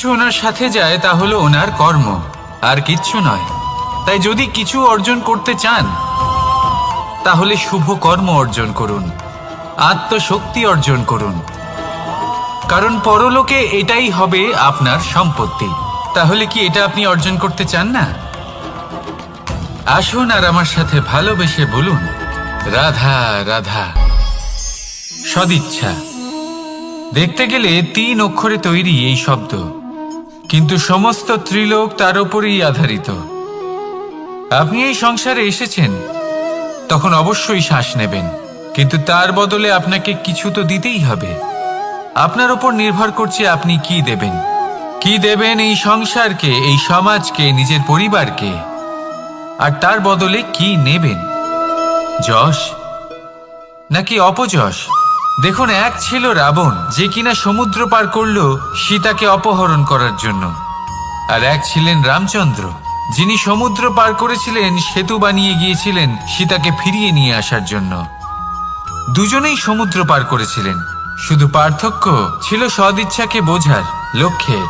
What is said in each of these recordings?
কিছু ওনার সাথে যায় তা হলো ওনার কর্ম, আর কিচ্ছু নয়। তাই যদি কিছু অর্জন করতে চান তাহলে শুভ কর্ম অর্জন করুন, আত্মশক্তি অর্জন করুন, কারণ পরলোকে এটাই হবে আপনার সম্পত্তি। তাহলে কি এটা আপনি অর্জন করতে চান না? আসুন আর আমার সাথে ভালোবেসে বলুন, রাধা রাধা। সদিচ্ছা দেখতে গেলে 3 অক্ষরে তৈরি এই শব্দ, কিন্তু সমস্ত ত্রিলোক তার উপরেই আধারিত। আপনি এই সংসারে এসেছেন, তখন অবশ্যই শ্বাস নেবেন, কিন্তু তার বদলে আপনাকে কিছু তো দিতেই হবে। আপনার উপর নির্ভর করছে আপনি কি দেবেন। কি দেবেন এই সংসারকে, এই সমাজকে, নিজের পরিবারকে, আর তার বদলে কি নেবেন? যশ নাকি অপযশ? দেখুন, এক ছিল রাবণ, যে কিনা সমুদ্র পার করল সীতাকে অপহরণ করার জন্য, আর এক ছিলেন রামচন্দ্র, যিনি সমুদ্র পার করেছিলেন, সেতু বানিয়ে গিয়েছিলেন সীতাকে ফিরিয়ে নিয়ে আসার জন্য। দুজনেই সমুদ্র পার করেছিলেন, শুধু পার্থক্য ছিল সদিচ্ছাকে বোঝার লক্ষ্যের।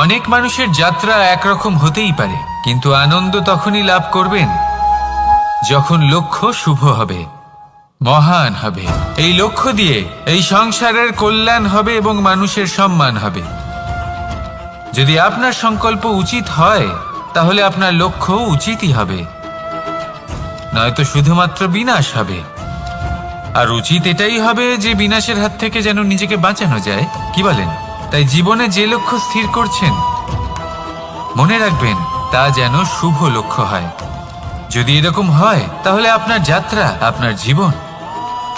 অনেক মানুষের যাত্রা একরকম হতেই পারে, কিন্তু আনন্দ তখনই লাভ করবেন যখন লক্ষ্য শুভ হবে, মহান হবে। এই লক্ষ্য দিয়ে এই সংসারের কল্যাণ হবে এবং মানুষের সম্মান হবে। যদি আপনার সংকল্প উচিত হয় তাহলে আপনার লক্ষ্য উচিতই হবে, নয়তো শুধুমাত্র বিনাশ হবে। আর উচিত এটাই হবে যে বিনাশের হাত থেকে যেন নিজেকে বাঁচানো যায়, কি বলেন? তাই জীবনে যে লক্ষ্য স্থির করছেন, মনে রাখবেন তা যেন শুভ লক্ষ্য হয়। যদি এরকম হয় তাহলে আপনার যাত্রা, আপনার জীবন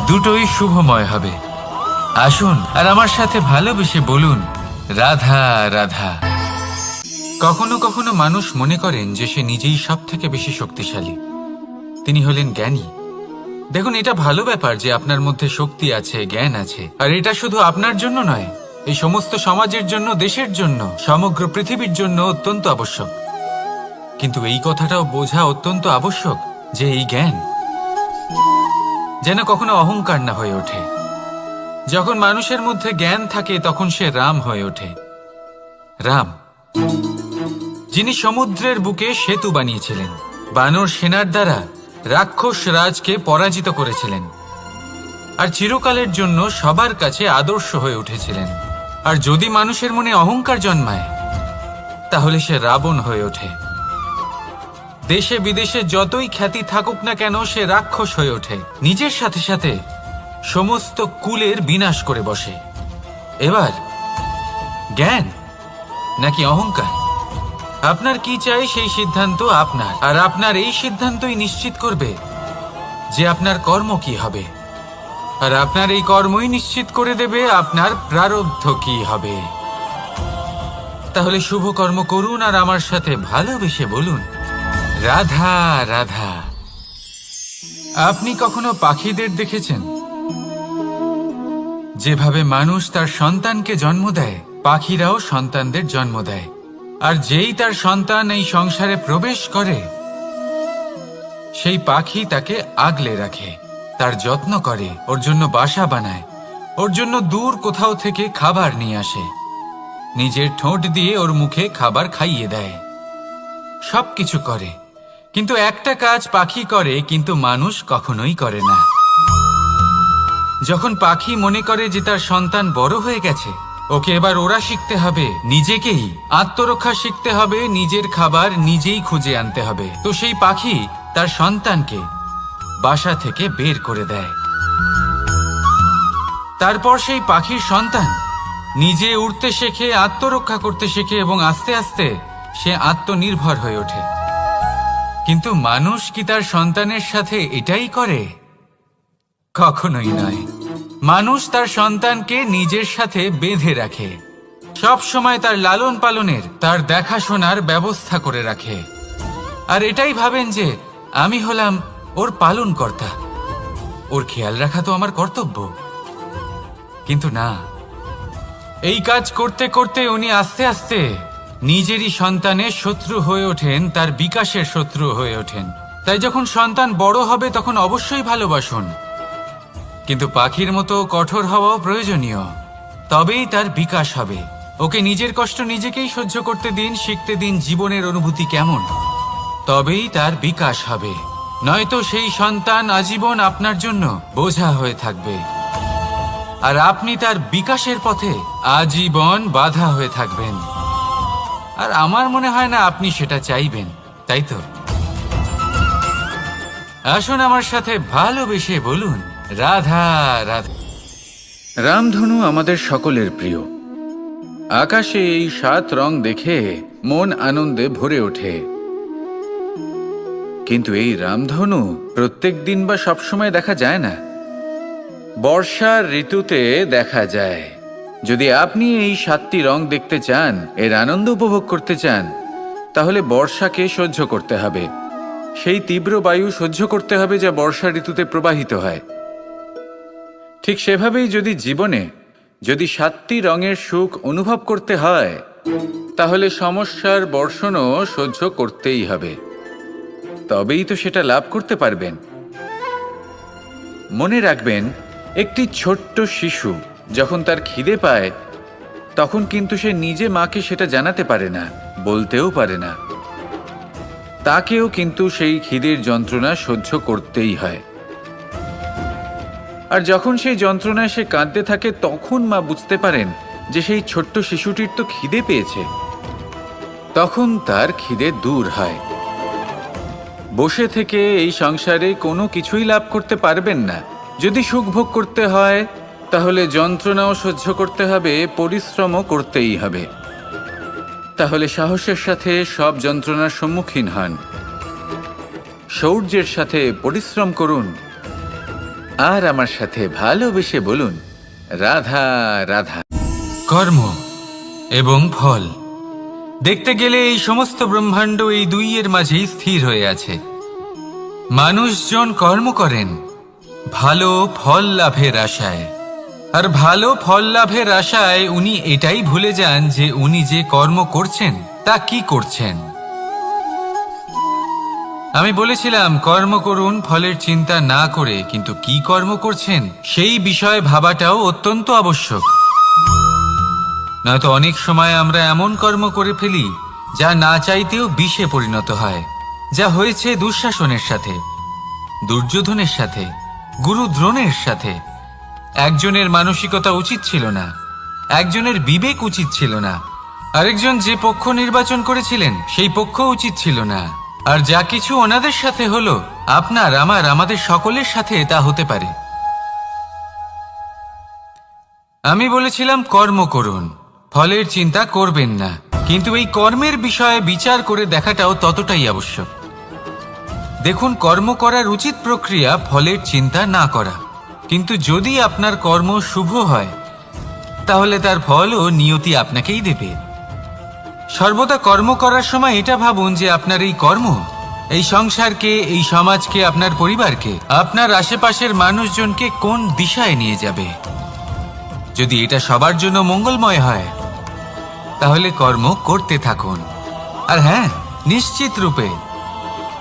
দুটোই শুভময় হবে। আসুন আর আমার সাথে ভালোবেসে বলুন, রাধা রাধা। কখনো কখনো মানুষ মনে করেন যে সে নিজেই সব থেকে বেশি শক্তিশালী, তিনি হলেন জ্ঞানী। দেখুন, এটা ভালো ব্যাপার যে আপনার মধ্যে শক্তি আছে, জ্ঞান আছে, আর এটা শুধু আপনার জন্য নয়, এই সমস্ত সমাজের জন্য, দেশের জন্য, সমগ্র পৃথিবীর জন্য অত্যন্ত আবশ্যক। কিন্তু এই কথাটাও বোঝা অত্যন্ত আবশ্যক যে এই জ্ঞান যেন কখনো অহংকার না হয়ে ওঠে। যখন মানুষের মধ্যে জ্ঞান থাকে তখন সে রাম হয়ে ওঠে। রাম, যিনি সমুদ্রের বুকে সেতু বানিয়েছিলেন, বানর সেনার দ্বারা রাক্ষস রাজকে পরাজিত করেছিলেন, আর চিরকালের জন্য সবার কাছে আদর্শ হয়ে উঠেছিলেন। আর যদি মানুষের মনে অহংকার জন্মায় তাহলে সে রাবণ হয়ে ওঠে। দেশে বিদেশে যতই খ্যাতি থাকুক না কেন, সে রাক্ষস হয়ে ওঠে, নিজের সাথে সাথে সমস্ত কুলের বিনাশ করে বসে। এবার জ্ঞান নাকি অহংকার? আপনার কি চাই সেই সিদ্ধান্ত আপনার, আর আপনার এই সিদ্ধান্তই নিশ্চিত করবে যে আপনার কর্ম কি হবে, আর আপনার এই কর্মই নিশ্চিত করে দেবে আপনার প্রারব্ধ কি হবে। তাহলে শুভ কর্ম করুন আর আমার সাথে ভালোবেসে বলুন, রাধা রাধা। আপনি কখনো পাখিদের দেখেছেন? যেভাবে মানুষ তার সন্তানকে জন্ম দেয়, পাখিরাও সন্তানদের জন্ম দেয়। আর যেই তার সন্তান এই সংসারে প্রবেশ করে, সেই পাখি তাকে আগলে রাখে, তার যত্ন করে, ওর জন্য বাসা বানায়, ওর জন্য দূর কোথাও থেকে খাবার নিয়ে আসে, নিজের ঠোঁট দিয়ে ওর মুখে খাবার খাইয়ে দেয়, সবকিছু করে। কিন্তু একটা কাজ পাখি করে, কিন্তু মানুষ কখনোই করে না। যখন পাখি মনে করে যে তার সন্তান বড় হয়ে গেছে, ওকে এবার ওরা শিখতে হবে, নিজেকেই আত্মরক্ষা শিখতে হবে, নিজের খাবার নিজেই খুঁজে আনতে হবে, তো সেই পাখি তার সন্তানকে বাসা থেকে বের করে দেয়। তারপর সেই পাখির সন্তান নিজে উড়তে শেখে, আত্মরক্ষা করতে শেখে, এবং আস্তে আস্তে সে আত্মনির্ভর হয়ে ওঠে। কিন্তু মানুষ কি তার সন্তানের সাথে এটাই করে? কখনোই নয়। মানুষ তার সন্তানকে নিজের সাথে বেঁধে রাখে, সব সময় তার লালন পালনের, তার দেখাশোনার ব্যবস্থা করে রাখে, আর এটাই ভাবেন যে আমি হলাম ওর পালনকর্তা, ওর খেয়াল রাখা তো আমার কর্তব্য। কিন্তু না, এই কাজ করতে করতে উনি আস্তে আস্তে নিজেরই সন্তানের শত্রু হয়ে ওঠেন, তার বিকাশের শত্রু হয়ে ওঠেন। তাই যখন সন্তান বড় হবে তখন অবশ্যই ভালোবাসুন, কিন্তু পাখির মতো কঠোর হওয়াও প্রয়োজনীয়, তবেই তার বিকাশ হবে, ও ওকে নিজের কষ্ট নিজেকেই সহ্য করতে দিন, শিখতে দিন জীবনের অনুভূতি কেমন। তবেই তার বিকাশ হবে, নয়তো সেই সন্তান আজীবন আপনার জন্য বোঝা হয়ে থাকবে, আর আপনি তার বিকাশের পথে আজীবন বাধা হয়ে থাকবেন। আর আমার মনে হয় না আপনি সেটা চাইবেন, তাই তো? আসুন আমার সাথে ভালোবেসে বলুন, রাধা রাধা। রামধনু আমাদের সকলের প্রিয়। আকাশে এই 7 রং দেখে মন আনন্দে ভরে ওঠে। কিন্তু এই রামধনু প্রত্যেক দিন বা সবসময় দেখা যায় না, বর্ষার ঋতুতে দেখা যায়। যদি আপনি এই 7টি রং দেখতে চান, এর আনন্দ উপভোগ করতে চান, তাহলে বর্ষাকে সহ্য করতে হবে, সেই তীব্র বায়ু সহ্য করতে হবে যা বর্ষা ঋতুতে প্রবাহিত হয়। ঠিক সেভাবেই যদি জীবনে 7টি রঙের সুখ অনুভব করতে হয়, তাহলে সমস্যার বর্ষণও সহ্য করতেই হবে, তবেই তো সেটা লাভ করতে পারবেন। মনে রাখবেন, একটি ছোট্ট শিশু যখন তার খিদে পায়, তখন কিন্তু সে নিজে মাকে সেটা জানাতে পারে না, বলতেও পারে না। তাকেও কিন্তু সেই খিদের যন্ত্রণা সহ্য করতেই হয়। আর যখন সেই যন্ত্রণায় সে কাঁদতে থাকে, তখন মা বুঝতে পারেন যে সেই ছোট্ট শিশুটির তো খিদে পেয়েছে। তখন তার খিদে দূর হয়। বসে থেকে এই সংসারে কোনো কিছুই লাভ করতে পারবেন না। যদি সুখ ভোগ করতে হয়, তাহলে যন্ত্রণাও সহ্য করতে হবে, পরিশ্রমও করতেই হবে। তাহলে সাহসের সাথে সব যন্ত্রণার সম্মুখীন হন, শৌর্যের সাথে পরিশ্রম করুন, আর আমার সাথে ভালোবেসে বলুন, রাধা রাধা। কর্ম এবং ফল দেখতে গেলে এই সমস্ত ব্রহ্মাণ্ড এই দুইয়ের মাঝেই স্থির হয়ে আছে। মানুষজন কর্ম করেন ভালো ফল লাভের আশায়, আর ভালো ফল লাভের আশায় উনি এটাই ভুলে যান যে উনি যে কর্ম করছেন তা কি করছেন। আমি বলেছিলাম কর্ম করুন ফলের চিন্তা না করে, কিন্তু কি কর্ম করছেন সেই বিষয়ে ভাবাটাও অত্যন্ত আবশ্যক। নয়তো অনেক সময় আমরা এমন কর্ম করে ফেলি যা না চাইতেও বিষে পরিণত হয়, যা হয়েছে দুঃশাসনের সাথে, দুর্যোধনের সাথে, গুরু দ্রোণের সাথে। একজনের মানসিকতা উচিত ছিল না, একজনের বিবেক উচিত ছিল না, আরেকজন যে পক্ষ নির্বাচন করেছিলেন সেই পক্ষ উচিত ছিল না। আর যা কিছু ওনাদের সাথে হলো, আপনার আমার আমাদের সকলের সাথে তা হতে পারে। আমি বলেছিলাম কর্ম করুন, ফলের চিন্তা করবেন না, কিন্তু এই কর্মের বিষয়ে বিচার করে দেখাটাও ততটাই আবশ্যক। দেখুন, কর্ম করার উচিত প্রক্রিয়া ফলের চিন্তা না করা, কিন্তু যদি আপনার কর্ম শুভ হয়, তাহলে তার ফলও নিয়তি আপনাকেই দেবে। সর্বদা কর্ম করার সময় এটা ভাবুন যে আপনার এই কর্ম এই সংসারকে, এই সমাজকে, আপনার পরিবারকে, আপনার আশেপাশের মানুষজনকে কোন দিশায় নিয়ে যাবে। যদি এটা সবার জন্য মঙ্গলময় হয়, তাহলে কর্ম করতে থাকুন। আর হ্যাঁ, নিশ্চিত রূপে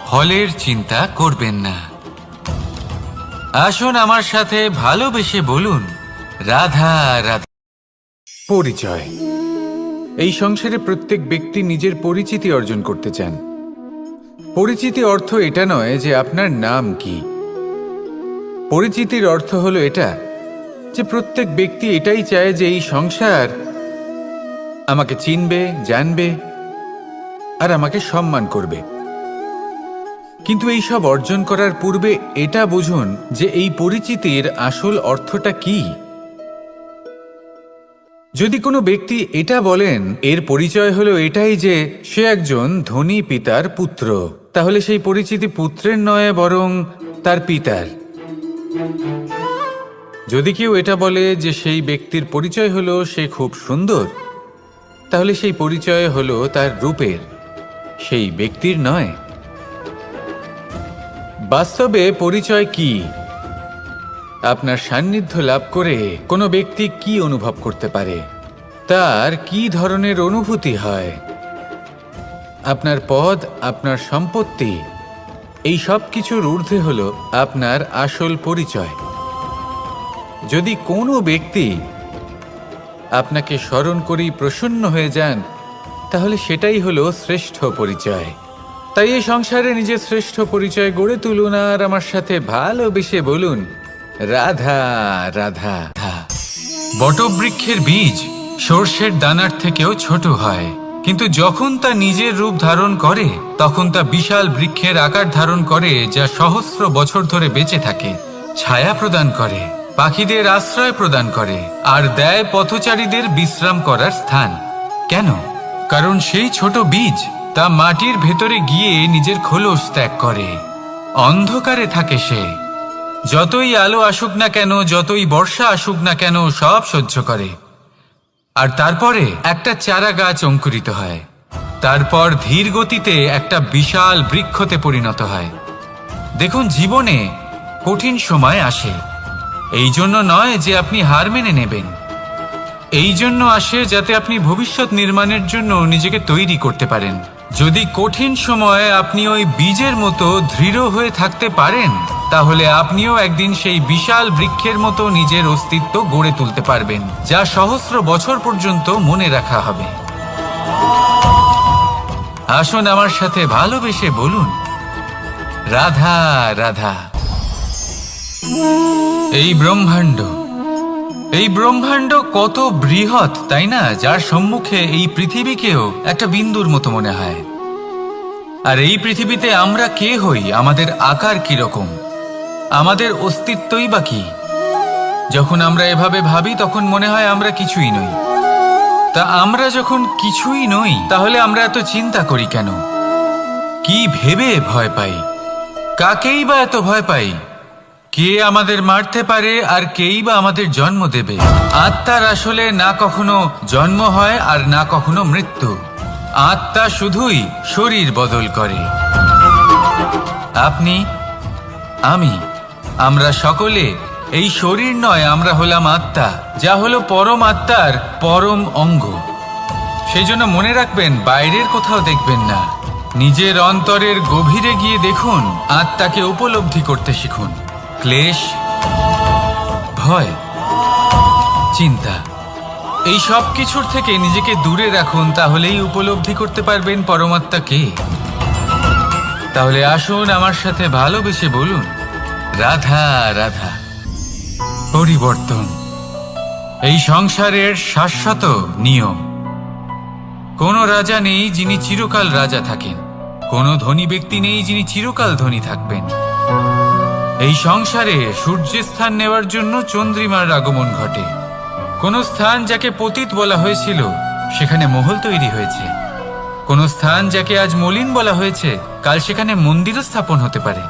ফলের চিন্তা করবেন না। আসুন আমার সাথে ভালোবেসে বলুন, রাধা রাধা। পরিচয়। এই সংসারে প্রত্যেক ব্যক্তি নিজের পরিচিতি অর্জন করতে চান। পরিচিতি অর্থ এটা নয় যে আপনার নাম কি। পরিচিতির অর্থ হলো এটা যে প্রত্যেক ব্যক্তি এটাই চায় যে এই সংসার আমাকে চিনবে, জানবে, আর আমাকে সম্মান করবে। কিন্তু এই সব অর্জন করার পূর্বে এটা বুঝুন যে এই পরিচিতির আসল অর্থটা কি। যদি কোনো ব্যক্তি এটা বলেন এর পরিচয় হলো এটাই যে সে একজন ধনী পিতার পুত্র, তাহলে সেই পরিচিতি পুত্রের নয়, বরং তার পিতার। যদি কেউ এটা বলে যে সেই ব্যক্তির পরিচয় হলো সে খুব সুন্দর, তাহলে সেই পরিচয় হলো তার রূপের, সেই ব্যক্তির নয়। বাস্তবে পরিচয় কি? আপনার সান্নিধ্য লাভ করে কোনো ব্যক্তি কি অনুভব করতে পারে, তার কি ধরনের অনুভূতি হয়, আপনার পদ, আপনার সম্পত্তি, এই সব কিছুর ঊর্ধ্বে হলো আপনার আসল পরিচয়। যদি কোনো ব্যক্তি আপনাকে স্মরণ করেই প্রসন্ন হয়ে যান, তাহলে সেটাই হলো শ্রেষ্ঠ পরিচয়। তাই এই সংসারে নিজের শ্রেষ্ঠ পরিচয় গড়ে তুলুন আর আমার সাথে ভালোবেসে বলুন, রাধা রাধা। বটবৃক্ষের বীজ সর্ষের দানার থেকেও ছোট হয়, কিন্তু যখন তা নিজের রূপ ধারণ করে তখন তা বিশাল বৃক্ষের আকার ধারণ করে, যা সহস্র বছর ধরে বেঁচে থাকে, ছায়া প্রদান করে, পাখিদের আশ্রয় প্রদান করে আর দেয় পথচারীদের বিশ্রাম করার স্থান। কেন? কারণ সেই ছোট বীজ তা মাটির ভেতরে গিয়ে নিজের খোলস ত্যাগ করে। অন্ধকারে থাকে সে, যতই আলো আসুক না কেন, যতই বর্ষা আসুক না কেন, সব সহ্য করে। আর তারপরে একটা চারা গাছ অঙ্কুরিত হয়, তারপর ধীর গতিতে একটা বিশাল বৃক্ষতে পরিণত হয়। দেখুন, জীবনে কঠিন সময় আসে, এই জন্য নয় যে আপনি হার মেনে নেবেন, এই জন্য আসে যাতে আপনি ভবিষ্যৎ নির্মাণের জন্য নিজেকে তৈরি করতে পারেন। যদি কঠিন সময়ে আপনি ওই বীজের মতো দৃঢ় হয়ে থাকতে পারেন, তাহলে আপনিও একদিন সেই বিশাল বৃক্ষের মতো নিজের অস্তিত্ব গড়ে তুলতে পারবেন, যা সহস্র বছর পর্যন্ত মনে রাখা হবে। আসুন আমার সাথে ভালোবেসে বলুন, রাধা রাধা। এই ব্রহ্মাণ্ড কত বৃহৎ, তাই না? যার সম্মুখে এই পৃথিবীকেও একটা বিন্দুর মতো মনে হয়। আর এই পৃথিবীতে আমরা কে হই, আমাদের আকার কিরকম, আমাদের অস্তিত্বই বা কি? যখন আমরা এভাবে ভাবি তখন মনে হয় আমরা কিছুই নই। তা আমরা যখন কিছুই নই, তাহলে আমরা এত চিন্তা করি কেন? কি ভেবে ভয় পাই? কাকেই বা এত ভয় পাই? কে আমাদের মারতে পারে আর কেই বা আমাদের জন্ম দেবে? আত্মার আসলে না কখনো জন্ম হয় আর না কখনো মৃত্যু। আত্মা শুধুই শরীর বদল করে। আপনি, আমি, আমরা সকলে এই শরীর নয়, আমরা হলাম আত্মা, যা হলো পরম আত্মার পরম অঙ্গ। সেই জন্য মনে রাখবেন, বাইরের কোথাও দেখবেন না, নিজের অন্তরের গভীরে গিয়ে দেখুন, আত্মাকে উপলব্ধি করতে শিখুন। ক্লেশ, ভয়, চিন্তা, এই সব কিছুর থেকে নিজেকে দূরে রাখুন, তাহলেই উপলব্ধি করতে পারবেন পরমাত্মা কে। তাহলে আসুন আমার সাথে ভালোবেসে বলুন, রাধা রাধা। পরিবর্তন এই সংসারের শাশ্বত নিয়ম। কোনো রাজা নেই যিনি চিরকাল রাজা থাকেন, কোনো ধনী ব্যক্তি নেই যিনি চিরকাল ধনী থাকবেন। এই সংসারে সূর্যের স্থান নেওয়ার জন্য চন্দ্রিমার আগমন ঘটে। কোন স্থান যাকে পতিত বলা হয়েছিল, সেখানে মহল তৈরি হয়েছে। কোন স্থান যাকে আজ মলিন বলা হয়েছে, কাল সেখানে মন্দিরও স্থাপন হতে পারে।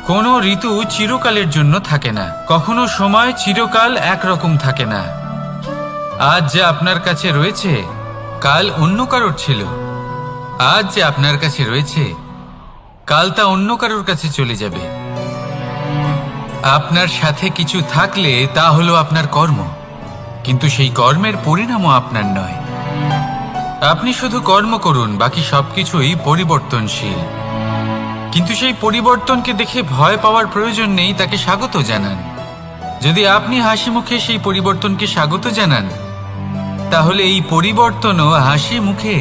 কোনো ঋতু চিরকালের জন্য থাকে না, কখনো সময় চিরকাল একরকম থাকে না। আজ যা আপনার কাছে রয়েছে, কাল অন্য কারোর ছিল। আজ যে আপনার কাছে রয়েছে, কাল তা অন্য কারোর কাছে চলে যাবে। আপনার সাথে কিছু থাকলে তা হলো আপনার কর্ম, কিন্তু সেই কর্মের পরিণামও আপনার নয়। আপনি শুধু কর্ম করুন, বাকি সবকিছুই পরিবর্তনশীল। কিন্তু সেই পরিবর্তনকে দেখে ভয় পাওয়ার প্রয়োজন নেই, তাকে স্বাগত জানান। যদি আপনি হাসি মুখে সেই পরিবর্তনকে স্বাগত জানান, তাহলে এই পরিবর্তনও হাসি মুখে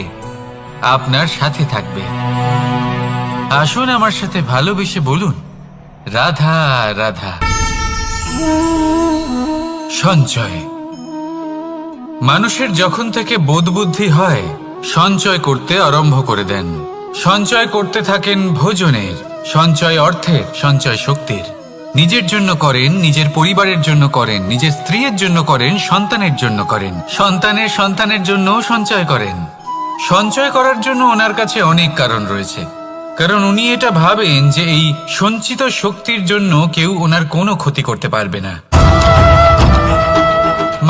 আপনার সাথে থাকবে। আসুন আমার সাথে ভালোবেসে বলুন, রাধা রাধা। সঞ্চয়। মানুষের যখন থেকে বোধবুদ্ধি হয়, সঞ্চয় করতে আরম্ভ করে দেন। সঞ্চয় করতে থাকেন ভোজনের, সঞ্চয় অর্থের, সঞ্চয় শক্তির। নিজের জন্য করেন, নিজের পরিবারের জন্য করেন, নিজের স্ত্রীর জন্য করেন, সন্তানের জন্য করেন, সন্তানের সন্তানের জন্যও সঞ্চয় করেন। সঞ্চয় করার জন্য ওনার কাছে অনেক কারণ রয়েছে, কারণ উনি এটা ভাবেন যে এই সঞ্চিত শক্তির জন্য কেউ ওনার কোনো ক্ষতি করতে পারবে না।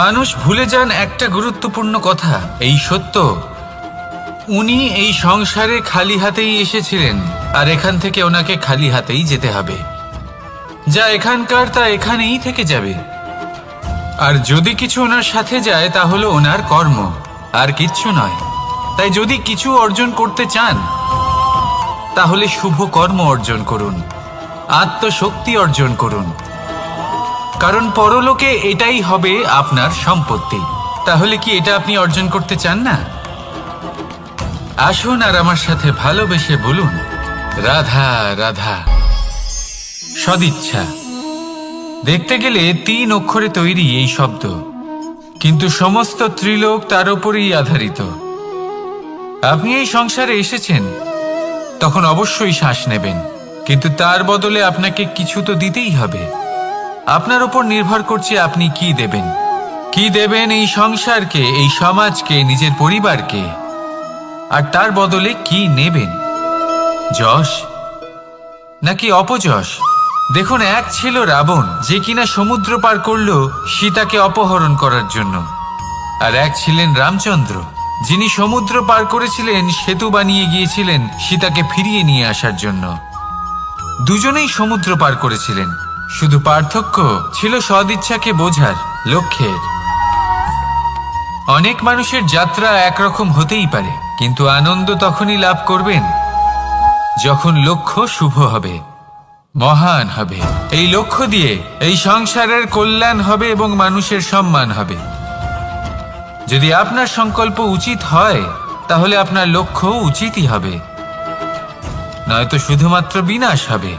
মানুষ ভুলে যান একটা গুরুত্বপূর্ণ কথা, এই সত্য, উনি এই সংসারে খালি হাতেই এসেছিলেন, আর এখান থেকে ওনাকে খালি হাতেই যেতে হবে। যা এখানকার তা এখানেই থেকে যাবে। আর যদি কিছু ওনার সাথে যায়, তা হলো ওনার কর্ম, আর কিচ্ছু নয়। তাই যদি কিছু অর্জন করতে চান, তাহলে শুভ কর্ম অর্জন করুন, আত্মশক্তি অর্জন করুন, কারণ পরলোকে এটাই হবে আপনার সম্পত্তি। তাহলে কি এটা আপনি অর্জন করতে চান না? আসুন আর আমার সাথে ভালোবেসে বলুন, রাধা রাধা। সদিচ্ছা দেখতে গেলে 3 অক্ষরে তৈরি এই শব্দ, কিন্তু সমস্ত ত্রিলোক তার উপরেই আধারিত। আপনি এই সংসারে এসেছেন, তখন অবশ্যই শ্বাস নেবেন, কিন্তু তার বদলে আপনাকে কিছু তো দিতেই হবে। আপনার উপর নির্ভর করছে আপনি কি দেবেন। কি দেবেন এই সংসারকে, এই সমাজকে, নিজের পরিবারকে, আর তার বদলে কি নেবেন? যশ নাকি অপযশ? দেখুন, এক ছিল রাবণ, যে কিনা সমুদ্র পার করল সীতাকে অপহরণ করার জন্য, আর এক ছিলেন রামচন্দ্র, যিনি সমুদ্র পার করেছিলেন, সেতু বানিয়ে গিয়েছিলেন সীতাকে ফিরিয়ে নিয়ে আসার জন্য। দুজনেই সমুদ্র পার করেছিলেন, শুধু পার্থক্য ছিল সদিচ্ছাকে বোঝার লক্ষ্যের। অনেক মানুষের যাত্রা একরকম হতেই পারে, কিন্তু আনন্দ তখনই লাভ করবেন যখন লক্ষ্য শুভ হবে, মহান হবে। এই লক্ষ্য দিয়ে এই সংসারের কল্যাণ হবে এবং মানুষের সম্মান হবে। যদি আপনার সংকল্প উচিত হয়, তাহলে আপনার লক্ষ্য উচিতই হবে, নয়তো শুধুমাত্র বিনাশ হবে।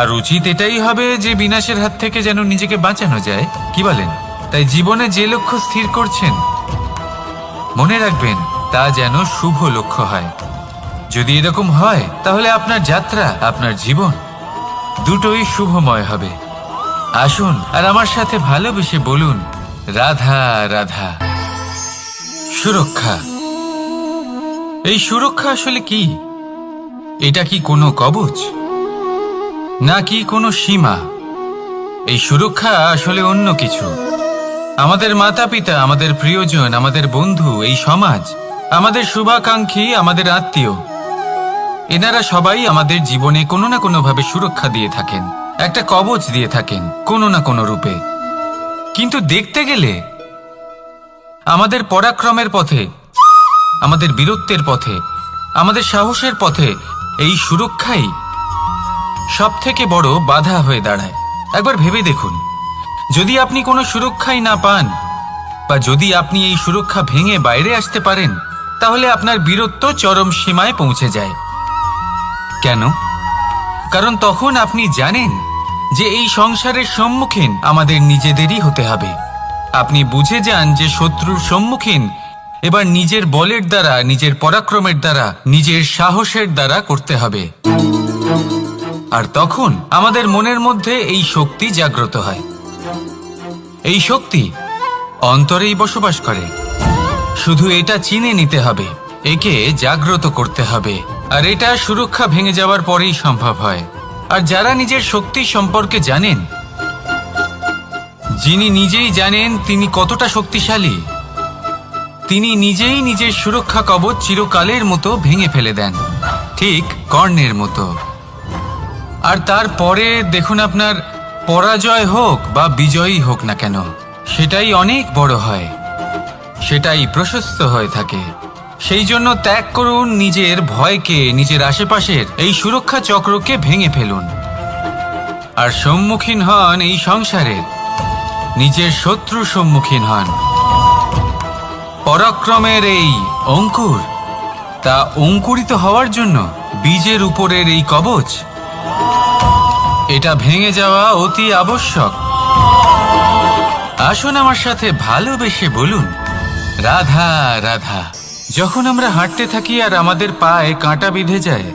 আর উচিত এটাই হবে যে বিনাশের হাত থেকে যেন নিজেকে বাঁচানো যায়, কি বলেন? তাই জীবনে যে লক্ষ্য স্থির করছেন, মনে রাখবেন তা যেন শুভ লক্ষ্য হয়। যদি এরকম হয়, তাহলে আপনার যাত্রা, আপনার জীবন দুটোই শুভময় হবে। আসুন আর আমার সাথে ভালোবেসে বলুন, রাধা রাধা। সুরক্ষা। এই সুরক্ষা আসলে কি? এটা কি কোনো কবচ নাকি কোনো সীমা? এই সুরক্ষা আসলে অন্য কিছু। আমাদের মাতা পিতা, আমাদের প্রিয়জন, আমাদের বন্ধু, এই সমাজ, আমাদের শুভাকাঙ্ক্ষী, আমাদের আত্মীয়, এনারা সবাই আমাদের জীবনে কোনো না কোনোভাবে সুরক্ষা দিয়ে থাকেন, একটা কবচ দিয়ে থাকেন কোনো না কোনো রূপে। কিন্তু দেখতে গেলে আমাদের পরাক্রমের পথে, আমাদের বীরত্বের পথে, আমাদের সাহসের পথে এই সুরক্ষাই সব থেকে বড় বাধা হয়ে দাঁড়ায়। একবার ভেবে দেখুন, যদি আপনি কোনো সুরক্ষাই না পান, বা যদি আপনি এই সুরক্ষা ভেঙে বাইরে আসতে পারেন, তাহলে আপনার বীরত্ব চরম সীমায় পৌঁছে যায়। কেন? কারণ তখন আপনি জানেন যে এই সংসারের সম্মুখীন আমাদের নিজেদেরই হতে হবে। আপনি বুঝে যান যে শত্রুর সম্মুখীন এবার নিজের বলের দ্বারা, নিজের পরাক্রমের দ্বারা, নিজের সাহসের দ্বারা করতে হবে। আর তখন আমাদের মনের মধ্যে এই শক্তি জাগ্রত হয়। এই শক্তি অন্তরেই বসবাস করে, শুধু এটা চিনে নিতে হবে, একে জাগ্রত করতে হবে। আর এটা সুরক্ষা ভেঙে যাওয়ার পরেই সম্ভব হয়। আর যারা নিজের শক্তি সম্পর্কে জানেন, যিনি নিজেই জানেন তিনি কতটা শক্তিশালী, তিনি নিজেই নিজের সুরক্ষা কবচ চিরকালের মতো ভেঙে ফেলে দেন, ঠিক কর্ণের মতো। আর তারপরে দেখুন, আপনার পরাজয় হোক বা বিজয়ী হোক না কেন, সেটাই অনেক বড় হয়, সেটাই প্রশস্ত হয়ে থাকে। সেই জন্য ত্যাগ করুন নিজের ভয়কে, নিজের আশেপাশের এই সুরক্ষা চক্রকে ভেঙে ফেলুন, আর সম্মুখীন হন এই সংসারের নিজের শত্রুর সম্মুখীন হন। পরাক্রমের এই অঙ্কুর, তা অঙ্কুরিত হওয়ার জন্য বীজের উপরের এই কবচ, এটা ভেঙে যাওয়া অতি আবশ্যক। আসুন আমার সাথে ভালোবেসে বলুন, রাধা রাধা। যখন আমরা হাঁটতে থাকি আর আমাদের পায়ে কাঁটা বিঁধে যায়,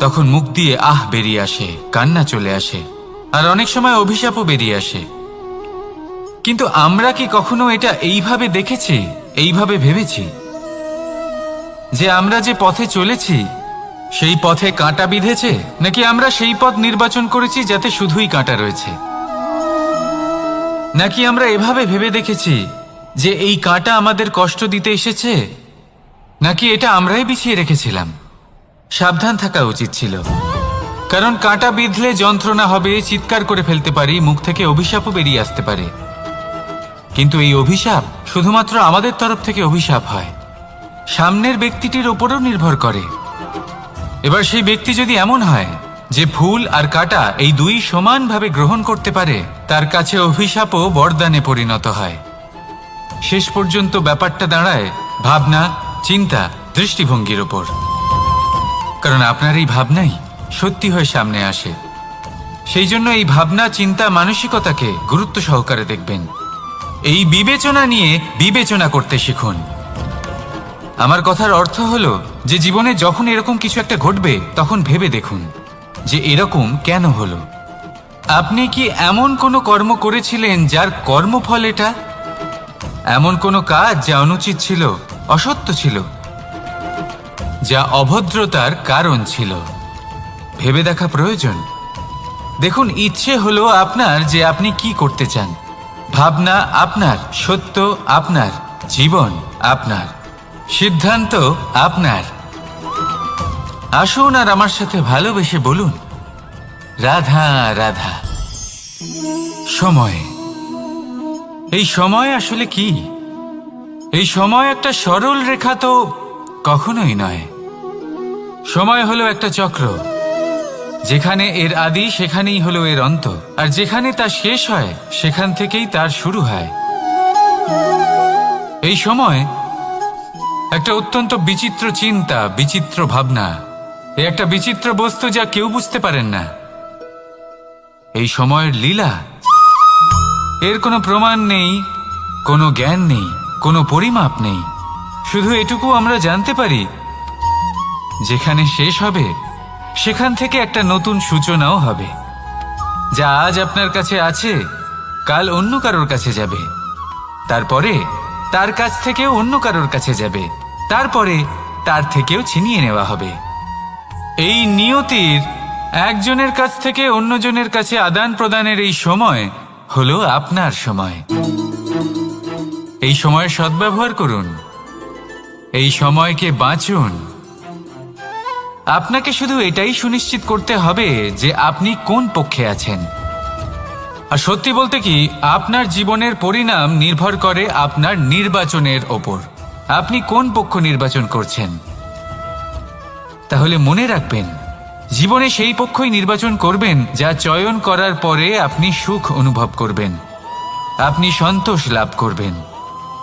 তখন মুখ দিয়ে আহ বেরিয়ে আসে, কান্না চলে আসে, আর অনেক সময় অভিশাপও বেরিয়ে আসে। কিন্তু আমরা কি কখনো এটা এইভাবে দেখেছি, এইভাবে ভেবেছি যে আমরা যে পথে চলেছি সেই পথে কাঁটা বিঁধেছে, নাকি আমরা সেই পথ নির্বাচন করেছি যাতে শুধুই কাঁটা রয়েছে? নাকি আমরা এভাবে ভেবে দেখেছি যে এই কাঁটা আমাদের কষ্ট দিতে এসেছে, নাকি এটা আমরাই বিছিয়ে রেখেছিলাম? সাবধান থাকা উচিত ছিল, কারণ কাঁটা বিঁধলে যন্ত্রণা হবে, চিৎকার করে ফেলতে পারি, মুখ থেকে অভিশাপও বেরিয়ে আসতে পারে। কিন্তু এই অভিশাপ শুধুমাত্র আমাদের তরফ থেকে অভিশাপ হয়, সামনের ব্যক্তিটির ওপরও নির্ভর করে। এবার সেই ব্যক্তি যদি এমন হয় যে ফুল আর কাঁটা এই দুই সমানভাবে গ্রহণ করতে পারে, তার কাছে অভিশাপও বরদানে পরিণত হয়। শেষ পর্যন্ত ব্যাপারটা দাঁড়ায় ভাবনা, চিন্তা, দৃষ্টিভঙ্গির ওপর। কারণ আপনার এই ভাবনাই সত্যি হয়ে সামনে আসে। সেই জন্য এই ভাবনা, চিন্তা, মানসিকতাকে গুরুত্ব সহকারে দেখবেন। এই বিবেচনা নিয়ে বিবেচনা করতে শিখুন। আমার কথার অর্থ হলো যে জীবনে যখন এরকম কিছু একটা ঘটবে তখন ভেবে দেখুন যে এরকম কেন হলো। আপনি কি এমন কোনো কর্ম করেছিলেন যার কর্মফল এটা? এমন কোনো কাজ যা অনুচিত ছিল, অসত্য ছিল, যা অভদ্রতার কারণ ছিল? ভেবে দেখা প্রয়োজন। দেখুন, ইচ্ছে হলো আপনার যে আপনি কি করতে চান। ভাবনা আপনার, সত্য আপনার, জীবন আপনার, সিদ্ধান্ত আপনার। আসুন আর আমার সাথে ভালোবেসে বলুন, রাধা রাধা। সময়। এই সময় আসলে কি? এই সময় একটা সরল রেখা তো কখনোই নয়। সময় হলো একটা চক্র। যেখানে এর আদি সেখানেই হলো এর অন্ত, আর যেখানে তা শেষ হয় সেখান থেকেই তার শুরু হয়। এই সময় একটা অত্যন্ত বিচিত্র চিন্তা, বিচিত্র ভাবনা, এ একটা বিচিত্র বস্তু যা কেউ বুঝতে পারেন না। এই সময়ের লীলা, এর কোনো প্রমাণ নেই, কোনো জ্ঞান নেই, কোনো পরিমাপ নেই। শুধু এটুকু আমরা জানতে পারি, যেখানে শেষ হবে সেখান থেকে একটা নতুন সূচনাও হবে। যা আজ আপনার কাছে আছে কাল অন্য কারোর কাছে যাবে, তারপরে তার কাছ থেকেও অন্য কারোর কাছে যাবে, তারপরে তার থেকেও ছিনিয়ে নেওয়া হবে। এই নিয়তির একজনের কাছ থেকে অন্যজনের কাছে আদান প্রদানের এই সময় হলো আপনার সময়। এই সময়ের সদ্ব্যবহার করুন, এই সময়কে বাঁচুন। আপনাকে শুধু এটাই সুনিশ্চিত করতে হবে যে আপনি কোন পক্ষে আছেন। আর সত্যি বলতে কি, আপনার জীবনের পরিণাম নির্ভর করে আপনার নির্বাচনের ওপর। আপনি কোন পক্ষ নির্বাচন করছেন। তাহলে মনে রাখবেন, জীবনে সেই পক্ষই নির্বাচন করবেন যা চয়ন করার পরে আপনি সুখ অনুভব করবেন, আপনি সন্তোষ লাভ করবেন,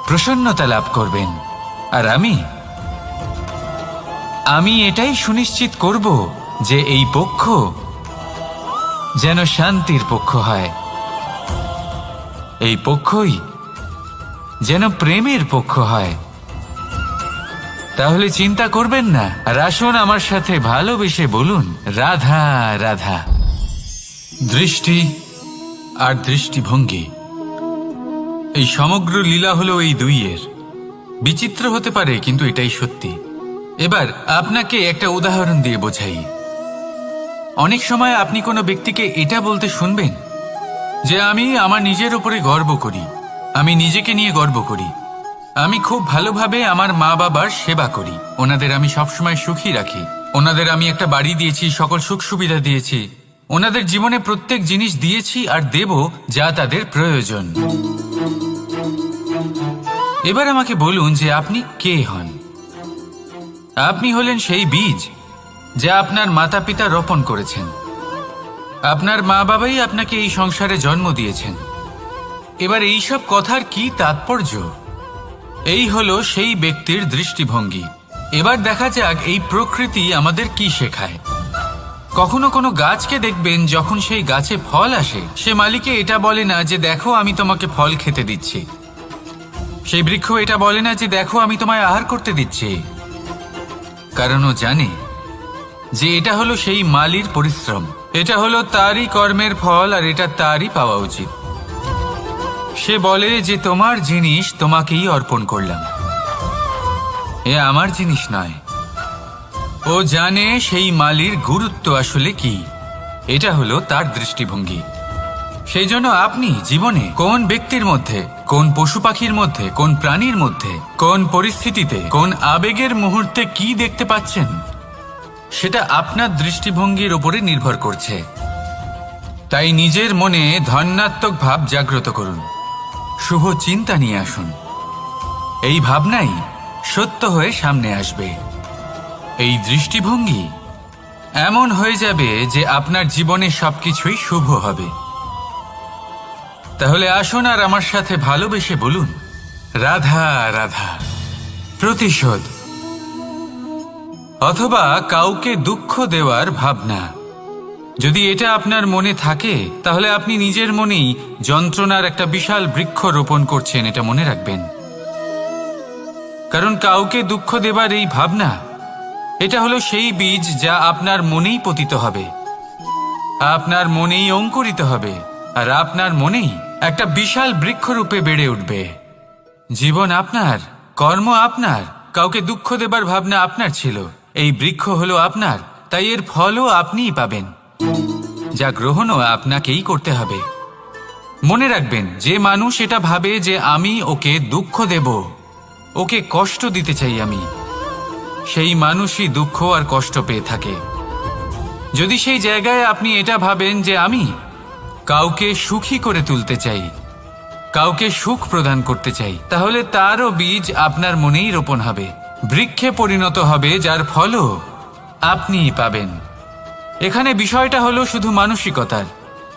প্রসন্নতা লাভ করবেন। আর আমি এটাই সুনিশ্চিত করব যে এই পক্ষ যেন শান্তির পক্ষ হয়, এই পক্ষই যেন প্রেমের পক্ষ হয়। তাহলে চিন্তা করবেন না, আর আসুন আমার সাথে ভালোবেসে বলুন, রাধা রাধা। দৃষ্টি আর দৃষ্টিভঙ্গি, এই সমগ্র লীলা হলো এই দুইয়ের। বিচিত্র হতে পারে, কিন্তু এটাই সত্যি। এবার আপনাকে একটা উদাহরণ দিয়ে বোঝাই। অনেক সময় আপনি কোনো ব্যক্তিকে এটা বলতে শুনবেন যে আমি আমার নিজের উপরে গর্ব করি, আমি নিজেকে নিয়ে গর্ব করি, আমি খুব ভালোভাবে আমার মা বাবার সেবা করি, ওনাদের আমি সবসময় সুখী রাখি, ওনাদের আমি একটা বাড়ি দিয়েছি, সকল সুখ সুবিধা দিয়েছি, ওনাদের জীবনে প্রত্যেক জিনিস দিয়েছি আর দেব যা তাদের প্রয়োজন। এবার আমাকে বলুন যে আপনি কে হন। আপনি হলেন সেই বীজ যা আপনার মাতা পিতা রোপণ করেছেন। আপনার মা বাবাই আপনাকে এই সংসারে জন্ম দিয়েছেন। এবার এইসব কথার কি তাৎপর্য? এই হলো সেই ব্যক্তির দৃষ্টিভঙ্গি। এবার দেখা যাক এই প্রকৃতি আমাদের কি শেখায়। কখনো কোনো গাছকে দেখবেন, যখন সেই গাছে ফল আসে, সে মালিকে এটা বলে না যে দেখো আমি তোমাকে ফল খেতে দিচ্ছি। সেই বৃক্ষ এটা বলে না যে দেখো আমি তোমায় আহার করতে দিচ্ছি। কারণ ও জানে যে এটা হলো সেই মালির পরিশ্রম, এটা হলো তারই কর্মের ফল, আর এটা তারই পাওয়া উচিত। সে বলে যে তোমার জিনিস তোমাকেই অর্পণ করলাম, এ আমার জিনিস নয়। ও জানে সেই মালির গুরুত্ব আসলে কি। এটা হলো তার দৃষ্টিভঙ্গি। সেই জন্য আপনি জীবনে কোন ব্যক্তির মধ্যে, কোন পশু পাখির মধ্যে, কোন প্রাণীর মধ্যে, কোন পরিস্থিতিতে, কোন আবেগের মুহূর্তে কি দেখতে পাচ্ছেন, সেটা আপনার দৃষ্টিভঙ্গির উপরে নির্ভর করছে। তাই নিজের মনে ধন্যাত্মক ভাব জাগ্রত করুন, শুভ চিন্তা নিয়ে আসুন। এই ভাবনাই সত্য হয়ে সামনে আসবে। এই দৃষ্টিভঙ্গি এমন হয়ে যাবে যে আপনার জীবনে সবকিছুই শুভ হবে। তাহলে আসুন আর আমার সাথে ভালোবেসে বলুন, রাধা রাধা, প্রতিশোধ, অথবা কাউকে দুঃখ দেওয়ার ভাবনা। যদি এটা আপনার মনে থাকে তাহলে আপনি নিজের মনেই যন্ত্রণার একটা বিশাল বৃক্ষ রোপণ করছেন, এটা মনে রাখবেন। কারণ কাউকে দুঃখ দেবার এই ভাবনা, এটা হলো সেই বীজ যা আপনার মনেই পতিত হবে, আপনার মনেই অঙ্কুরিত হবে, আর আপনার মনেই একটা বিশাল বৃক্ষরূপে বেড়ে উঠবে। জীবন আপনার, কর্ম আপনার, কাউকে দুঃখ দেবার ভাবনা আপনার ছিল, এই বৃক্ষ হলো আপনার, তাই এর ফলও আপনিই পাবেন, যা গ্রহণও আপনাকেই করতে হবে। মনে রাখবেন, যে মানুষ এটা ভাবে যে আমি ওকে দুঃখ দেব, ওকে কষ্ট দিতে চাই আমি, সেই মানুষই দুঃখ আর কষ্ট পেয়ে থাকে। যদি সেই জায়গায় আপনি এটা ভাবেন যে আমি কাউকে সুখী করে তুলতে চাই, কাউকে সুখ প্রদান করতে চাই, তাহলে তারও বীজ আপনার মনেই রোপণ হবে, বৃক্ষে পরিণত হবে, যার ফলও আপনিই পাবেন। এখানে বিষয়টা হলো শুধু মানসিকতার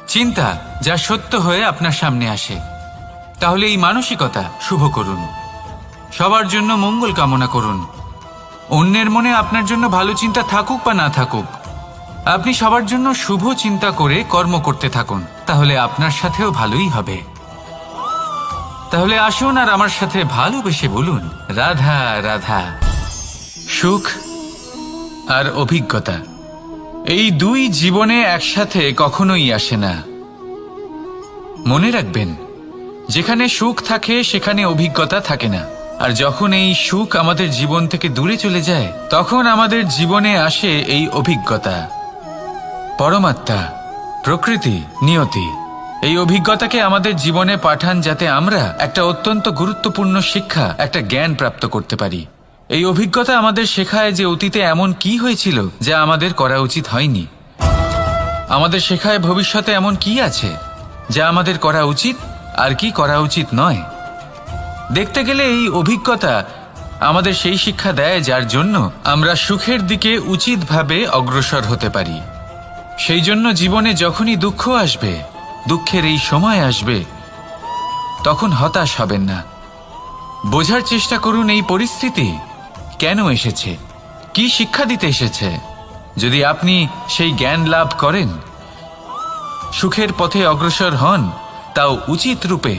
চিন্তা, যা সত্য হয়ে আপনার সামনে আসে। তাহলে এই মানসিকতা শুভ করুন, সবার জন্য মঙ্গল কামনা করুন। অন্যের মনে আপনার জন্য ভালো চিন্তা থাকুক বা না থাকুক, আপনি সবার জন্য শুভ চিন্তা করে কর্ম করতে থাকুন, তাহলে আপনার সাথেও ভালোই হবে। তাহলে আসুন আর আমার সাথে ভালোবেসে বলুন, রাধা রাধা। সুখ আর অভিজ্ঞতা, এই দুই জীবনে একসাথে কখনোই আসে না। মনে রাখবেন, যেখানে সুখ থাকে সেখানে অভিজ্ঞতা থাকে না, আর যখন এই সুখ আমাদের জীবন থেকে দূরে চলে যায়, তখন আমাদের জীবনে আসে এই অভিজ্ঞতা। পরমাত্মা, প্রকৃতি, নিয়তি এই অভিজ্ঞতাকে আমাদের জীবনে পাঠান, যাতে আমরা একটা অত্যন্ত গুরুত্বপূর্ণ শিক্ষা, একটা জ্ঞান প্রাপ্ত করতে পারি। এই অভিজ্ঞতা আমাদের শেখায় যে অতীতে এমন কি হয়েছিল যা আমাদের করা উচিত হয়নি। আমাদের শেখায় ভবিষ্যতে এমন কি আছে যা আমাদের করা উচিত আর কি করা উচিত নয়। দেখতে গেলে এই অভিজ্ঞতা আমাদের সেই শিক্ষা দেয় যার জন্য আমরা সুখের দিকে উচিতভাবে অগ্রসর হতে পারি। সেই জন্য জীবনে যখনই দুঃখ আসবে, দুঃখের এই সময় আসবে, তখন হতাশ হবেন না। বোঝার চেষ্টা করুন এই পরিস্থিতি কেন এসেছে, কি শিক্ষা দিতে এসেছে। যদি আপনি সেই জ্ঞান লাভ করেন, সুখের পথে অগ্রসর হন, তাও উচিত রূপে,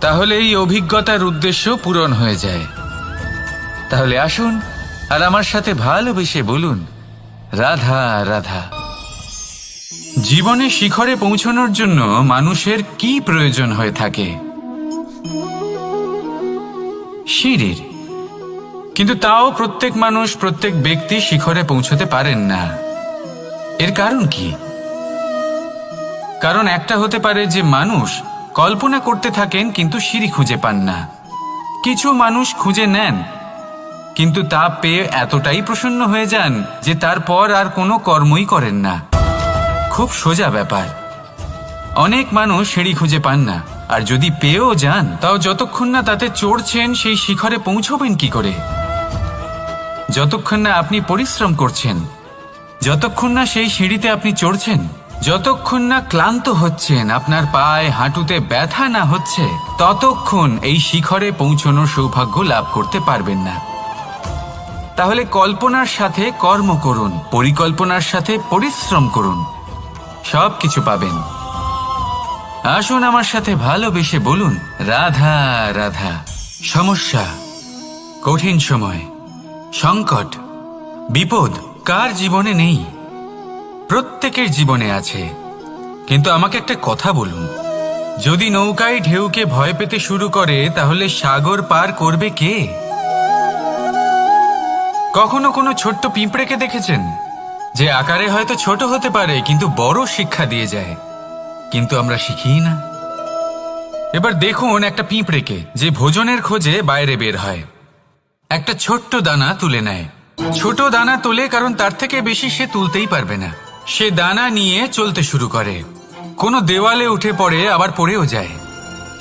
তাহলে এই অভিজ্ঞতার উদ্দেশ্য পূরণ হয়ে যায়। তাহলে আসুন আর আমার সাথে ভালোবেসে বলুন, রাধা রাধা। জীবনে শিখরে পৌঁছানোর জন্য মানুষের কি প্রয়োজন হয়ে থাকে? সিঁড়ির। কিন্তু তাও প্রত্যেক মানুষ, প্রত্যেক ব্যক্তি শিখরে পৌঁছতে পারেন না। এর কারণ কি? কারণ একটা হতে পারে যে মানুষ কল্পনা করতে থাকেন কিন্তু সিঁড়ি খুঁজে পান না। কিছু মানুষ খুঁজে নেন কিন্তু তা পেয়ে এতটাই প্রসন্ন হয়ে যান যে তারপর আর কোনো কর্মই করেন না। খুব সোজা ব্যাপার। অনেক মানুষ সিঁড়ি খুঁজে পান না, আর যদি পেয়েও যান তাও যতক্ষণ না তাতে চড়ছেন সেই শিখরে পৌঁছবেন কি করে? যতক্ষণ না আপনি পরিশ্রম করছেন, যতক্ষণ না সেই সিঁড়িতে আপনি চড়ছেন, যতক্ষণ না ক্লান্ত হচ্ছেন, আপনার পায়ে হাঁটুতে ব্যথা না হচ্ছে, ততক্ষণ এই শিখরে পৌঁছানোর সৌভাগ্য লাভ করতে পারবেন না। তাহলে কল্পনার সাথে কর্ম করুন, পরিকল্পনার সাথে পরিশ্রম করুন, সব কিছু পাবেন। আসুন আমার সাথে ভালোবেসে বলুন, রাধা রাধা। সমস্যা, কঠিন সময়, সংকট, বিপদ কার জীবনে নেই? প্রত্যেকের জীবনে আছে। কিন্তু আমাকে একটা কথা বলুন, যদি নৌকায় ঢেউকে ভয় পেতে শুরু করে, তাহলে সাগর পার করবে কে? কখনো কোনো ছোট্ট পিঁপড়েকে দেখেছেন যে আকারে হয়তো ছোট হতে পারে কিন্তু বড় শিক্ষা দিয়ে যায়? কিন্তু আমরা শিখি না। এবার দেখুন একটা পিঁপড়েকে যে ভোজনের খোঁজে বাইরে বের হয়, একটা ছোট্ট দানা তুলে নেয়। ছোট দানা তোলে কারণ তার থেকে বেশি সে তুলতেই পারবে না। সে দানা নিয়ে চলতে শুরু করে, কোনো দেওয়ালে উঠে পড়ে, আবার পড়েও যায়।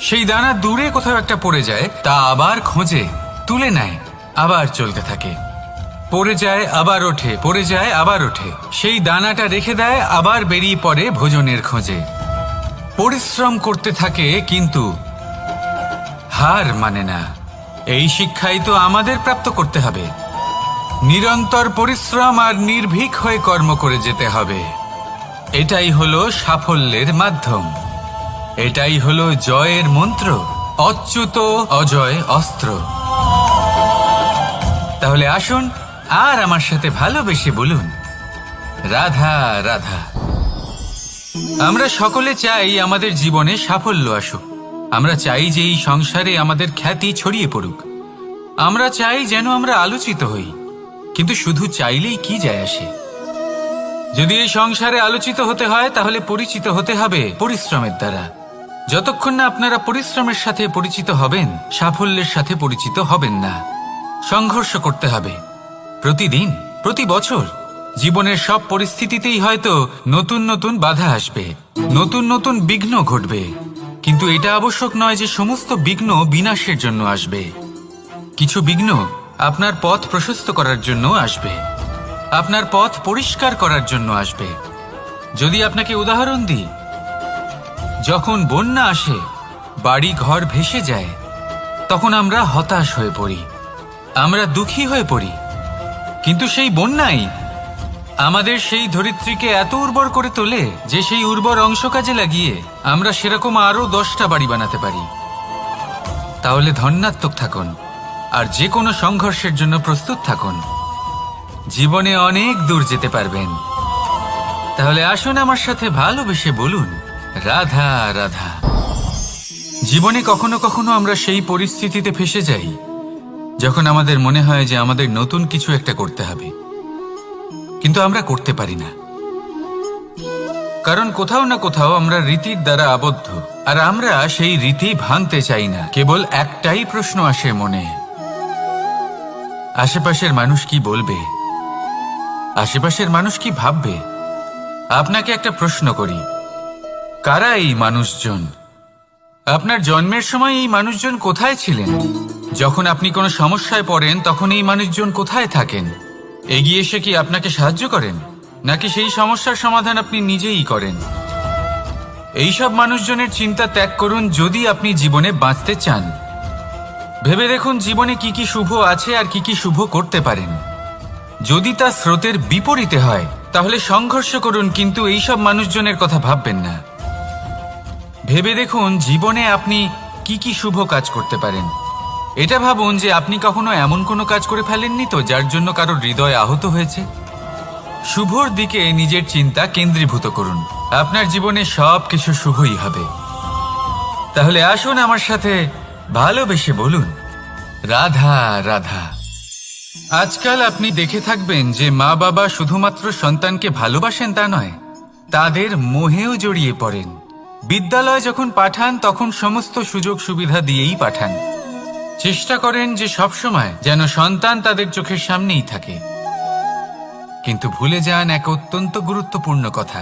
সেই দানা দূরে কোথাও একটা পড়ে যায়, তা আবার খোঁজে, তুলে নেয়, আবার চলতে থাকে। পড়ে যায় আবার ওঠে, পড়ে যায় আবার ওঠে। সেই দানাটা রেখে দেয়, আবার বেরিয়ে পড়ে ভোজনের খোঁজে। পরিশ্রম করতে থাকে কিন্তু হার মানে না। এই শিক্ষাই তো আমাদের প্রাপ্ত করতে হবে। নিরন্তর পরিশ্রম আর নির্ভীক হয়ে কর্ম করে যেতে হবে। এটাই হলো সাফল্যের মাধ্যম। এটাই হলো জয়ের মন্ত্র, অচ্যুত অজয় অস্ত্র। তাহলে আসুন আর আমার সাথে ভালোবেসে বলুন, রাধা রাধা। আমরা সকলে চাই আমাদের জীবনে সাফল্য আসুক। আমরা চাই যে এই সংসারে আমাদের খ্যাতি ছড়িয়ে পড়ুক। আমরা চাই যেন আমরা আলোচিত হই। কিন্তু শুধু চাইলেই কি যায় আসে? যদি এই সংসারে আলোচিত হতে হয় তাহলে পরিচিত হতে হবে পরিশ্রমের দ্বারা। যতক্ষণ না আপনারা পরিশ্রমের সাথে পরিচিত হবেন, সাফল্যের সাথে পরিচিত হবেন না। সংঘর্ষ করতে হবে প্রতিদিন, প্রতি বছর। জীবনের সব পরিস্থিতিতেই হয়তো নতুন নতুন বাধা আসবে, নতুন নতুন বিঘ্ন ঘটবে। কিন্তু এটা আবশ্যক নয় যে সমস্ত বিঘ্ন বিনাশের জন্য আসবে। কিছু বিঘ্ন আপনার পথ প্রশস্ত করার জন্য আসবে, আপনার পথ পরিষ্কার করার জন্য আসবে। যদি আপনাকে উদাহরণ দিই, যখন বন্যা আসে, বাড়ি ঘর ভেসে যায়, তখন আমরা হতাশ হয়ে পড়ি, আমরা দুঃখী হয়ে পড়ি। কিন্তু সেই বন্যাই আমাদের সেই ধরিত্রীকে এত উর্বর করে তোলে যে সেই উর্বর অংশ কাজে লাগিয়ে আমরা সেরকম আরো 10টা বাড়ি বানাতে পারি। তাহলে ধন্যাত্মক থাকুন আর যে কোনো সংঘর্ষের জন্য প্রস্তুত থাকুন। জীবনে অনেক দূর যেতে পারবেন। তাহলে আসুন আমার সাথে ভালোবেসে বলুন, রাধা রাধা। জীবনে কখনো কখনো আমরা সেই পরিস্থিতিতে ফেসে যাই যখন আমাদের মনে হয় যে আমাদের নতুন কিছু একটা করতে হবে, কিন্তু আমরা করতে পারি না। কারণ কোথাও না কোথাও আমরা রীতির দ্বারা আবদ্ধ, আর আমরা সেই রীতি ভাঙতে চাই না। কেবল একটাই প্রশ্ন আসে মনে, আশেপাশের মানুষ কি বলবে, আশেপাশের মানুষ কি ভাববে। আপনাকে একটা প্রশ্ন করি, কারা এই মানুষজন? আপনার জন্মের সময় এই মানুষজন কোথায় ছিলেন? যখন আপনি কোনো সমস্যায় পড়েন তখন এই মানুষজন কোথায় থাকেন? এগিয়ে এসে কি আপনাকে সাহায্য করেন, নাকি সেই সমস্যার সমাধান আপনি নিজেই করেন? এইসব মানুষজনের চিন্তা ত্যাগ করুন যদি আপনি জীবনে বাঁচতে চান। ভেবে দেখুন জীবনে কি কি শুভ আছে আর কি কি শুভ করতে পারেন। যদি তা স্রোতের বিপরীতে হয় তাহলে সংঘর্ষ করুন, কিন্তু এইসব মানুষজনের কথা ভাববেন না। ভেবে দেখুন জীবনে আপনি কি কি শুভ কাজ করতে পারেন। এটা ভাবুন যে আপনি কখনো এমন কোনো কাজ করে ফেলেননি তো যার জন্য কারো হৃদয় আহত হয়েছে। শুভর দিকে নিজের চিন্তা কেন্দ্রীভূত করুন, আপনার জীবনে সব কিছু শুভই হবে। তাহলে আসুন আমার সাথে ভালোবেসে বলুন, রাধা রাধা। আজকাল আপনি দেখে থাকবেন যে মা বাবা শুধুমাত্র সন্তানকে ভালোবাসেন তা নয়, তাদের মোহেও জড়িয়ে পড়েন। বিদ্যালয় যখন পাঠান তখন সমস্ত সুযোগ সুবিধা দিয়েই পাঠান। চেষ্টা করেন যে সবসময় যেন সন্তান তাদের চোখের সামনেই থাকে। কিন্তু ভুলে যান এক অত্যন্ত গুরুত্বপূর্ণ কথা,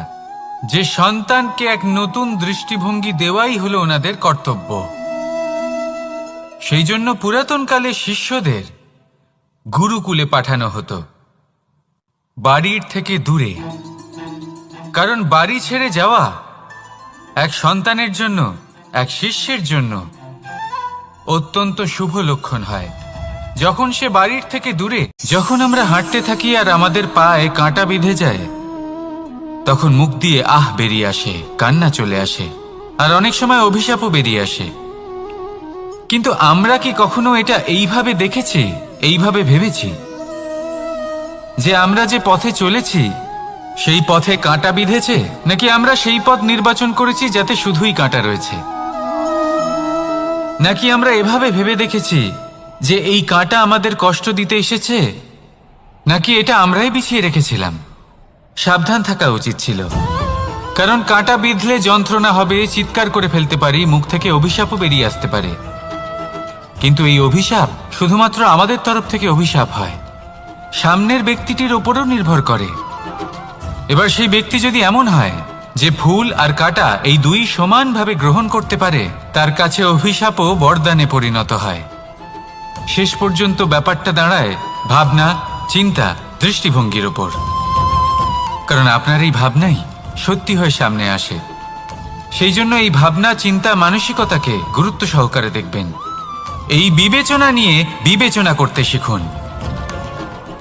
যে সন্তানকে এক নতুন দৃষ্টিভঙ্গি দেওয়াই হলো ওনাদের কর্তব্য। সেই জন্য পুরাতনকালে শিষ্যদের গুরুকুলে পাঠানো হতো, বাড়ির থেকে দূরে। কারণ বাড়ি ছেড়ে যাওয়া এক সন্তানের জন্য, এক শিষ্যের জন্য অত্যন্ত শুভ লক্ষণ হয়। যখন সে বাড়ির থেকে দূরে, যখন আমরা হাঁটতে থাকি আর আমাদের পায়ে কাঁটা বিঁধে যায়, তখন মুখ দিয়ে আহ বেরিয়ে আসে, কান্না চলে আসে, আর অনেক সময় অভিশাপও বেরিয়ে আসে। কিন্তু আমরা কি কখনো এটা এইভাবে দেখেছি, এইভাবে ভেবেছি যে আমরা যে পথে চলেছি সেই পথে কাঁটা বিঁধেছে, নাকি আমরা সেই পথ নির্বাচন করেছি যাতে শুধুই কাঁটা রয়েছে? নাকি আমরা এভাবে ভেবে দেখেছি যে এই কাঁটা আমাদের কষ্ট দিতে এসেছে, নাকি এটা আমরাই বিছিয়ে রেখেছিলাম? সাবধান থাকা উচিত ছিল, কারণ কাঁটা বিঁধলে যন্ত্রণা হবে, চিৎকার করে ফেলতে পারি, মুখ থেকে অভিশাপও বেরিয়ে আসতে পারে। কিন্তু এই অভিশাপ শুধুমাত্র আমাদের তরফ থেকে অভিশাপ হয়, সামনের ব্যক্তিটির উপরও নির্ভর করে। এবার সেই ব্যক্তি যদি এমন হয় যে ফুল আর কাঁটা এই দুই সমানভাবে গ্রহণ করতে পারে, তার কাছে অভিশাপও বরদানে পরিণত হয়। শেষ পর্যন্ত ব্যাপারটা দাঁড়ায় ভাবনা, চিন্তা, দৃষ্টিভঙ্গির ওপর। কারণ আপনার এই ভাবনাই সত্যি হয়ে সামনে আসে। সেই জন্য এই ভাবনা, চিন্তা, মানসিকতাকে গুরুত্ব সহকারে দেখবেন। এই বিবেচনা নিয়ে বিবেচনা করতে শিখুন।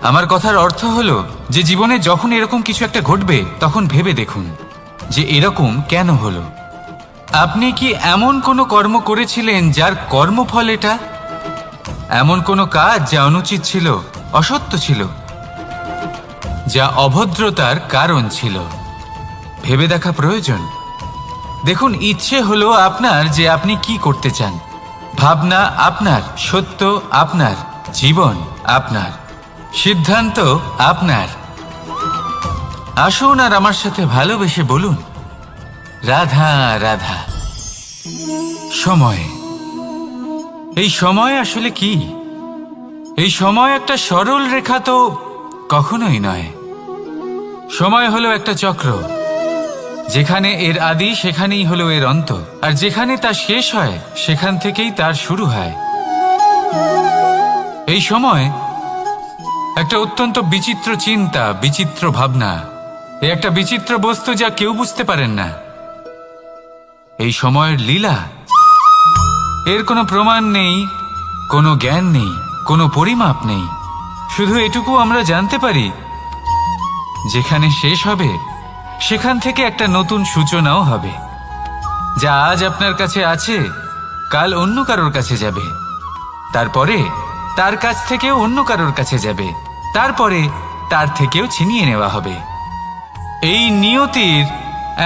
আমার কথার অর্থ হলো যে জীবনে যখন এরকম কিছু একটা ঘটবে তখন ভেবে দেখুন যে এরকম কেন হলো। আপনি কি এমন কোনো কর্ম করেছিলেন যার কর্মফল এটা? এমন কোনো কাজ যা অনুচিত ছিল, অসত্য ছিল, যা অভদ্রতার কারণ ছিল? ভেবে দেখা প্রয়োজন। দেখুন, ইচ্ছে হলো আপনার যে আপনি কি করতে চান, ভাবনা আপনার, সত্য আপনার, জীবন আপনার, সিদ্ধান্ত আপনার। আসুন আর আমার সাথে ভালোবেসে বলুন, রাধা রাধা। সময়, এই সময় আসলে কি? এই সময় একটা সরল রেখা তো কখনোই নয়। সময় হলো একটা চক্র, যেখানে এর আদি সেখানেই হলো এর অন্ত, আর যেখানে তা শেষ হয় সেখান থেকেই তার শুরু হয়। এই সময় একটা অত্যন্ত বিচিত্র চিন্তা, বিচিত্র ভাবনা, এ একটা বিচিত্র বস্তু যা কেউ বুঝতে পারেন না। এই সময়ের লীলা, এর কোনো প্রমাণ নেই, কোনো জ্ঞান নেই, কোনো পরিমাপ নেই। শুধু এটুকু আমরা জানতে পারি, যেখানে শেষ হবে সেখান থেকে একটা নতুন সূচনাও হবে। যা আজ আপনার কাছে আছে কাল অন্য কারোর কাছে যাবে, তারপরে তার কাছ থেকেও অন্য কারোর কাছে যাবে, তারপরে তার থেকেও ছিনিয়ে নেওয়া হবে। এই নিয়তির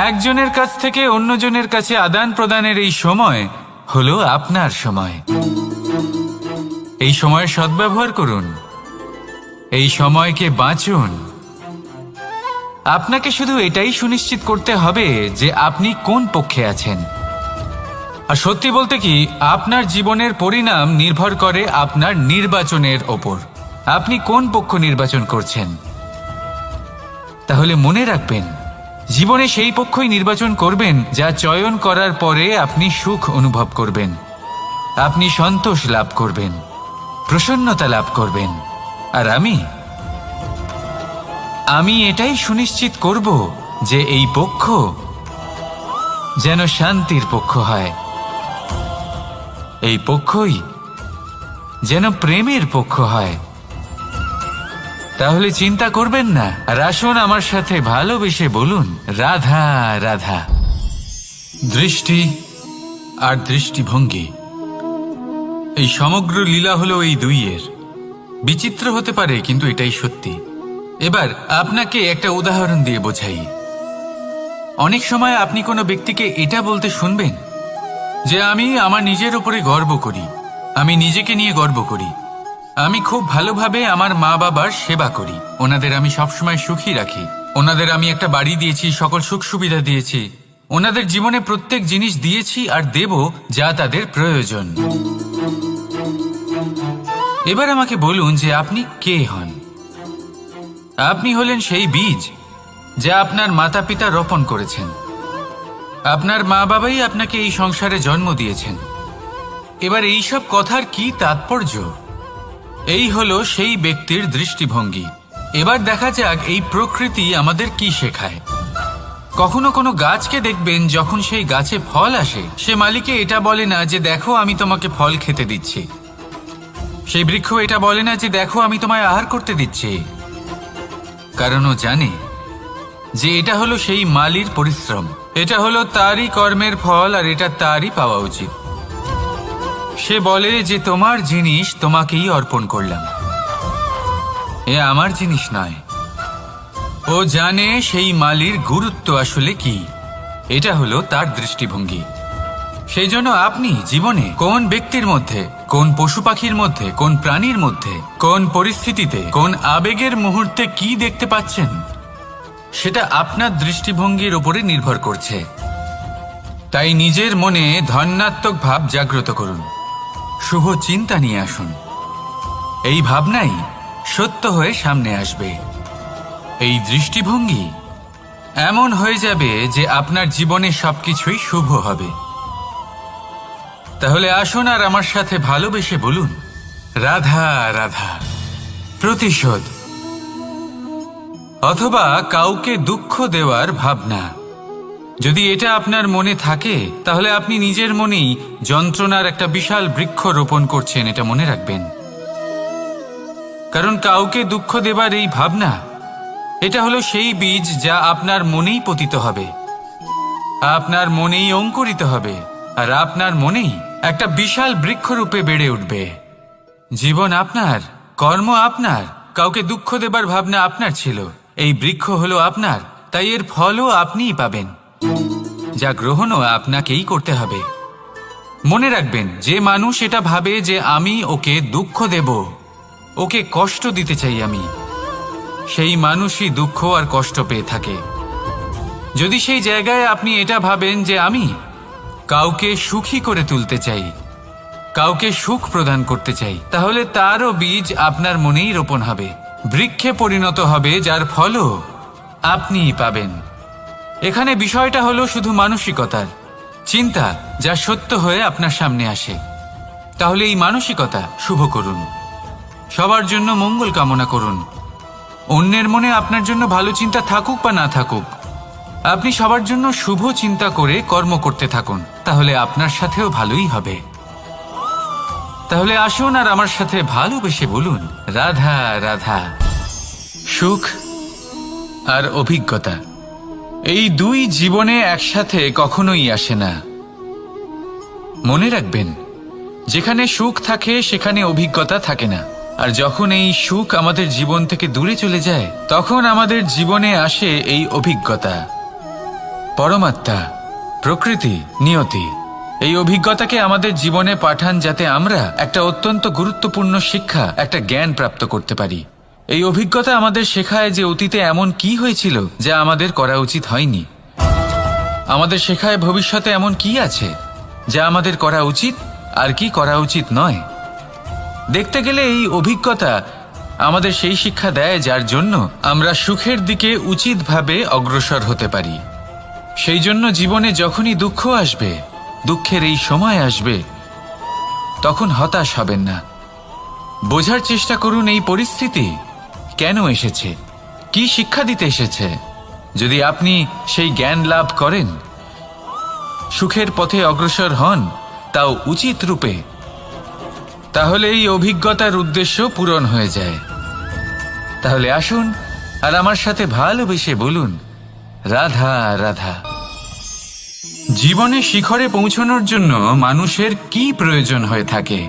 একজনের কাছ থেকে অন্যজনের কাছে আদান প্রদানের এই সময় হলো আপনার সময়। এই সময়ের সদ্ব্যবহার করুন, এই সময়কে বাঁচুন। আপনাকে শুধু এটাই সুনিশ্চিত করতে হবে যে আপনি কোন পক্ষে আছেন। আর সত্যি বলতে কি, আপনার জীবনের পরিণাম নির্ভর করে আপনার নির্বাচনের ওপর। আপনি কোন পক্ষ নির্বাচন করছেন। তাহলে মনে রাখবেন, জীবনে সেই পক্ষই নির্বাচন করবেন যা চয়ন করার পরে আপনি সুখ অনুভব করবেন, আপনি সন্তোষ লাভ করবেন, প্রসন্নতা লাভ করবেন। আর আমি এটাই সুনিশ্চিত করব যে এই পক্ষ যেন শান্তির পক্ষ হয়, এই পক্ষই যেন প্রেমের পক্ষ হয়। তাহলে চিন্তা করবেন না, আর আসুন আমার সাথে ভালোবেসে বলুন, রাধা রাধা। দৃষ্টি আর দৃষ্টিভঙ্গি, এই সমগ্র লীলা হলো এই দুইয়ের। বিচিত্র হতে পারে, কিন্তু এটাই সত্যি। এবার আপনাকে একটা উদাহরণ দিয়ে বোঝাই। অনেক সময় আপনি কোনো ব্যক্তিকে এটা বলতে শুনবেন যে আমি আমার নিজের উপরে গর্ব করি, আমি নিজেকে নিয়ে গর্ব করি, আমি খুব ভালোভাবে আমার মা বাবার সেবা করি, ওনাদের আমি সবসময় সুখী রাখি, ওনাদের আমি একটা বাড়ি দিয়েছি, সকল সুখ সুবিধা দিয়েছি, ওনাদের জীবনে প্রত্যেক জিনিস দিয়েছি আর দেব যা তাদের প্রয়োজন। এবার আমাকে বলুন যে আপনি কে হন। আপনি হলেন সেই বীজ যা আপনার মাতা পিতা রোপণ করেছেন। আপনার মা বাবাই আপনাকে এই সংসারে জন্ম দিয়েছেন। এবার এইসব কথার কি তাৎপর্য? এই হলো সেই ব্যক্তির দৃষ্টিভঙ্গি। এবার দেখা যাক এই প্রকৃতি আমাদের কি শেখায়। কখনো কোনো গাছকে দেখবেন, যখন সেই গাছে ফল আসে, সে মালিকে এটা বলে না যে দেখো আমি তোমাকে ফল খেতে দিচ্ছি। সেই বৃক্ষ এটা বলে না যে দেখো আমি তোমায় আহার করতে দিচ্ছি, কারণ ও জানে যে এটা হলো সেই মালির পরিশ্রম, এটা হলো তারই কর্মের ফল, আর এটা তারই পাওয়া উচিত। সে বলে যে তোমার জিনিস তোমাকেই অর্পণ করলাম, এ আমার জিনিস নয়। ও জানে সেই মালির গুরুত্ব আসলে কি। এটা হলো তার দৃষ্টিভঙ্গি। সেই জন্য আপনি জীবনে কোন ব্যক্তির মধ্যে, কোন পশু পাখির মধ্যে, কোন প্রাণীর মধ্যে, কোন পরিস্থিতিতে, কোন আবেগের মুহূর্তে কি দেখতে পাচ্ছেন, সেটা আপনার দৃষ্টিভঙ্গির উপরে নির্ভর করছে। তাই নিজের মনে ধন্যাত্মক ভাব জাগ্রত করুন, শুভ চিন্তা নিয়ে আসুন। এই ভাবনাই সত্য হয়ে সামনে আসবে। এই দৃষ্টিভঙ্গি এমন হয়ে যাবে যে আপনার জীবনে সবকিছুই শুভ হবে। তাহলে আসুন আর আমার সাথে ভালোবেসে বলুন, রাধা রাধা। প্রতিশোধ অথবা কাউকে দুঃখ দেওয়ার ভাবনা, যদি এটা আপনার মনে থাকে তাহলে আপনি নিজের মনেই যন্ত্রণার একটা বিশাল বৃক্ষ রোপণ করছেন, এটা মনে রাখবেন। কারণ কাউকে দুঃখ দেবার এই ভাবনা, এটা হলো সেই বীজ যা আপনার মনেই পতিত হবে, আপনার মনেই অঙ্কুরিত হবে, আর আপনার মনেই একটা বিশাল বৃক্ষরূপে বেড়ে উঠবে। জীবন আপনার, কর্ম আপনার, কাউকে দুঃখ দেবার ভাবনা আপনার ছিল, এই বৃক্ষ হলো আপনার, তাই এর ফলও আপনিই পাবেন, যা গ্রহণও আপনাকেই করতে হবে। মনে রাখবেন, যে মানুষ এটা ভাবে যে আমি ওকে দুঃখ দেব, ওকে কষ্ট দিতে চাই আমি, সেই মানুষই দুঃখ আর কষ্ট পেয়ে থাকে। যদি সেই জায়গায় আপনি এটা ভাবেন যে আমি কাউকে সুখী করে তুলতে চাই, কাউকে সুখ প্রদান করতে চাই, তাহলে তারও বীজ আপনার মনেই রোপণ হবে, বৃক্ষে পরিণত হবে, যার ফলও আপনিই পাবেন। এখানে বিষয়টা হলো শুধু মানসিকতার চিন্তা, যা সত্য হয়ে আপনার সামনে আসে। তাহলে এই মানসিকতা শুভ করুন, সবার জন্য মঙ্গল কামনা করুন। অন্যের মনে আপনার জন্য ভালো চিন্তা থাকুক বা না থাকুক, আপনি সবার জন্য শুভ চিন্তা করে কর্ম করতে থাকুন, তাহলে আপনার সাথেও ভালোই হবে। তাহলে আসুন আর আমার সাথে ভালোবেসে বলুন, রাধা রাধা। সুখ আর অভিজ্ঞতা, এই দুই জীবনে একসাথে কখনোই আসে না। মনে রাখবেন, যেখানে সুখ থাকে সেখানে অভিজ্ঞতা থাকে না, আর যখন এই সুখ আমাদের জীবন থেকে দূরে চলে যায়, তখন আমাদের জীবনে আসে এই অভিজ্ঞতা। পরমাত্মা, প্রকৃতি, নিয়তি এই অভিজ্ঞতাকে আমাদের জীবনে পাঠান, যাতে আমরা একটা অত্যন্ত গুরুত্বপূর্ণ শিক্ষা, একটা জ্ঞান প্রাপ্ত করতে পারি। এই অভিজ্ঞতা আমাদের শেখায় যে অতীতে এমন কি হয়েছিল যা আমাদের করা উচিত হয়নি। আমাদের শেখায় ভবিষ্যতে এমন কি আছে যা আমাদের করা উচিত আর কি করা উচিত নয়। দেখতে গেলে এই অভিজ্ঞতা আমাদের সেই শিক্ষা দেয় যার জন্য আমরা সুখের দিকে উচিতভাবে অগ্রসর হতে পারি। সেই জন্য জীবনে যখনই দুঃখ আসবে, দুঃখের এই সময় আসবে, তখন হতাশ হবেন না। বোঝার চেষ্টা করুন এই পরিস্থিতি কেন এসেছে, কি শিক্ষা দিতে এসেছে। যদি আপনি সেই জ্ঞান লাভ করেন, সুখের পথে অগ্রসর হন, তাও উচিত রূপে, তাহলে এই অভিজ্ঞতার উদ্দেশ্য পূরণ হয়ে যায়। তাহলে আসুন আর আমার সাথে ভালোবেসে বলুন, রাধা রাধা। জীবনে শিখরে পৌঁছানোর জন্য মানুষের কি প্রয়োজন হয়ে থাকে?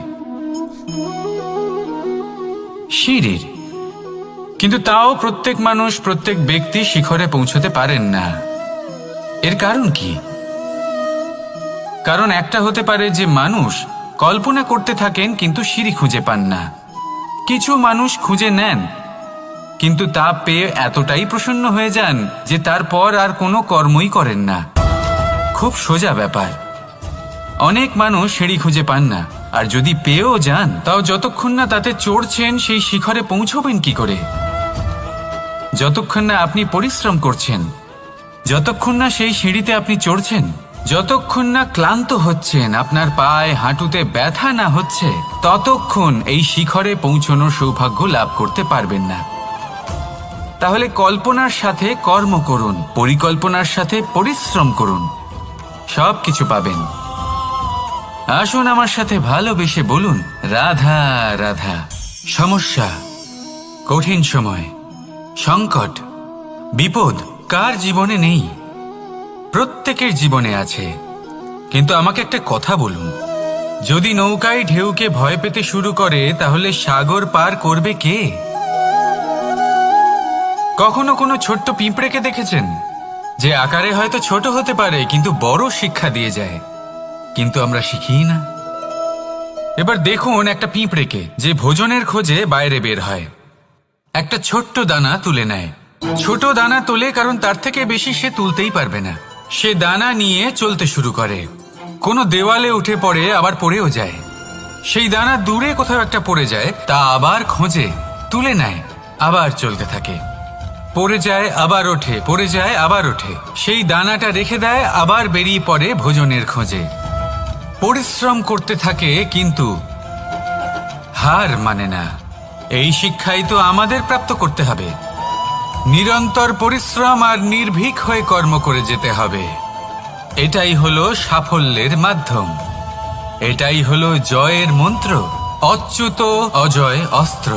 সিঁড়ির। কিন্তু তাও প্রত্যেক মানুষ, প্রত্যেক ব্যক্তি শিখরে পৌঁছতে পারেন না। এর কারণ কি? কারণ একটা হতে পারে যে মানুষ কল্পনা করতে থাকেন কিন্তু সিঁড়ি খুঁজে পান না। কিছু মানুষ খুঁজে নেন কিন্তু তা পেয়ে এতটাই প্রসন্ন হয়ে যান যে তারপর আর কোনো কর্মই করেন না। খুব সোজা ব্যাপার। অনেক মানুষ সিঁড়ি খুঁজে পান না, আর যদি পেয়েও যান তাও যতক্ষণ না তাতে চড়ছেন সেই শিখরে পৌঁছবেন কি করে? যতক্ষণ না আপনি পরিশ্রম করছেন, যতক্ষণ না সেই সিঁড়িতে আপনি চড়ছেন, যতক্ষণ না ক্লান্ত হচ্ছেন, আপনার পায়ে হাঁটুতে ব্যথা না হচ্ছে, ততক্ষণ এই শিখরে পৌঁছানোর সৌভাগ্য লাভ করতে পারবেন না। তাহলে কল্পনার সাথে কর্ম করুন, পরিকল্পনার সাথে পরিশ্রম করুন, সব কিছু পাবেন। আসুন আমার সাথে ভালোবেসে বলুন, রাধা রাধা। সমস্যা, কঠিন সময়, সংকট, বিপদ কার জীবনে নেই? প্রত্যেকের জীবনে আছে। কিন্তু আমাকে একটা কথা বলুন, যদি নৌকায় ঢেউকে ভয় পেতে শুরু করে, তাহলে সাগর পার করবে কে? কখনো কোনো ছোট্ট পিঁপড়েকে দেখেছেন, যে আকারে হয়তো ছোট হতে পারে কিন্তু বড় শিক্ষা দিয়ে যায়? কিন্তু আমরা শিখি না। এবার দেখুন একটা পিঁপড়েকে, যে ভোজনের খোঁজে বাইরে বের হয়, একটা ছোট্ট দানা তুলে নেয়। ছোট দানা তোলে কারণ তার থেকে বেশি সে তুলতেই পারবে না। সে দানা নিয়ে চলতে শুরু করে, কোনো দেওয়ালে উঠে পড়ে, আবার পড়েও যায়। সেই দানা দূরে কোথাও একটা পড়ে যায়, তা আবার খোঁজে, তুলে নেয়, আবার চলতে থাকে। পড়ে যায়, আবার ওঠে, পড়ে যায়, আবার ওঠে। সেই দানাটা রেখে দেয়, আবার বেরিয়ে পড়ে ভোজনের খোঁজে। পরিশ্রম করতে থাকে কিন্তু হার মানে না। এই শিক্ষাই তো আমাদের প্রাপ্ত করতে হবে। নিরন্তর পরিশ্রম আর নির্ভীক হয়ে কর্ম করে যেতে হবে। এটাই হলো সাফল্যের মাধ্যম, এটাই হলো জয়ের মন্ত্র, অচ্যুত অজয় অস্ত্র।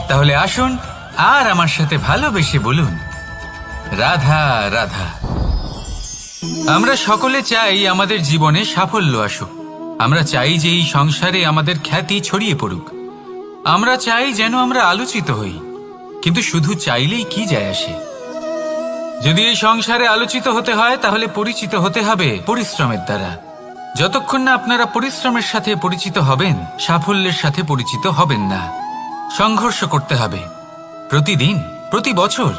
তাহলে আসুন আর আমার সাথে ভালোবেসে বলুন, রাধা রাধা। আমরা সকলে চাই আমাদের জীবনে সাফল্য আসুক। আমরা চাই যে এই সংসারে আমাদের খ্যাতি ছড়িয়ে পড়ুক। আমরা চাই যেন আমরা আলোচিত হই। কিন্তু শুধু চাইলেই কি যায় আসে? যদি এই সংসারে আলোচিত হতে হয় তাহলে পরিচিত হতে হবে পরিশ্রমের দ্বারা। যতক্ষণ না আপনারা পরিশ্রমের সাথে পরিচিত হবেন, সাফল্যের সাথে পরিচিত হবেন না। সংঘর্ষ করতে হবে প্রতিদিন, প্রতি বছর।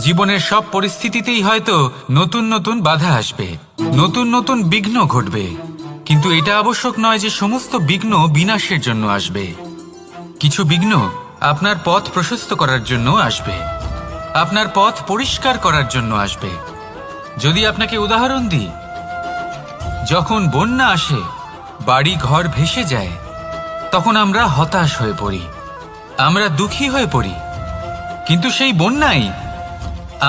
জীবনের সব পরিস্থিতিতেই হয়তো নতুন নতুন বাধা আসবে, নতুন নতুন বিঘ্ন ঘটবে। কিন্তু এটা আবশ্যক নয় যে সমস্ত বিঘ্ন বিনাশের জন্য আসবে। কিছু বিঘ্ন আপনার পথ প্রশস্ত করার জন্য আসবে, আপনার পথ পরিষ্কার করার জন্য আসবে। যদি আপনাকে উদাহরণ দিই, যখন বন্যা আসে, বাড়ি ঘর ভেসে যায়, তখন আমরা হতাশ হয়ে পড়ি, আমরা দুঃখী হয়ে পড়ি। কিন্তু সেই বন্যাই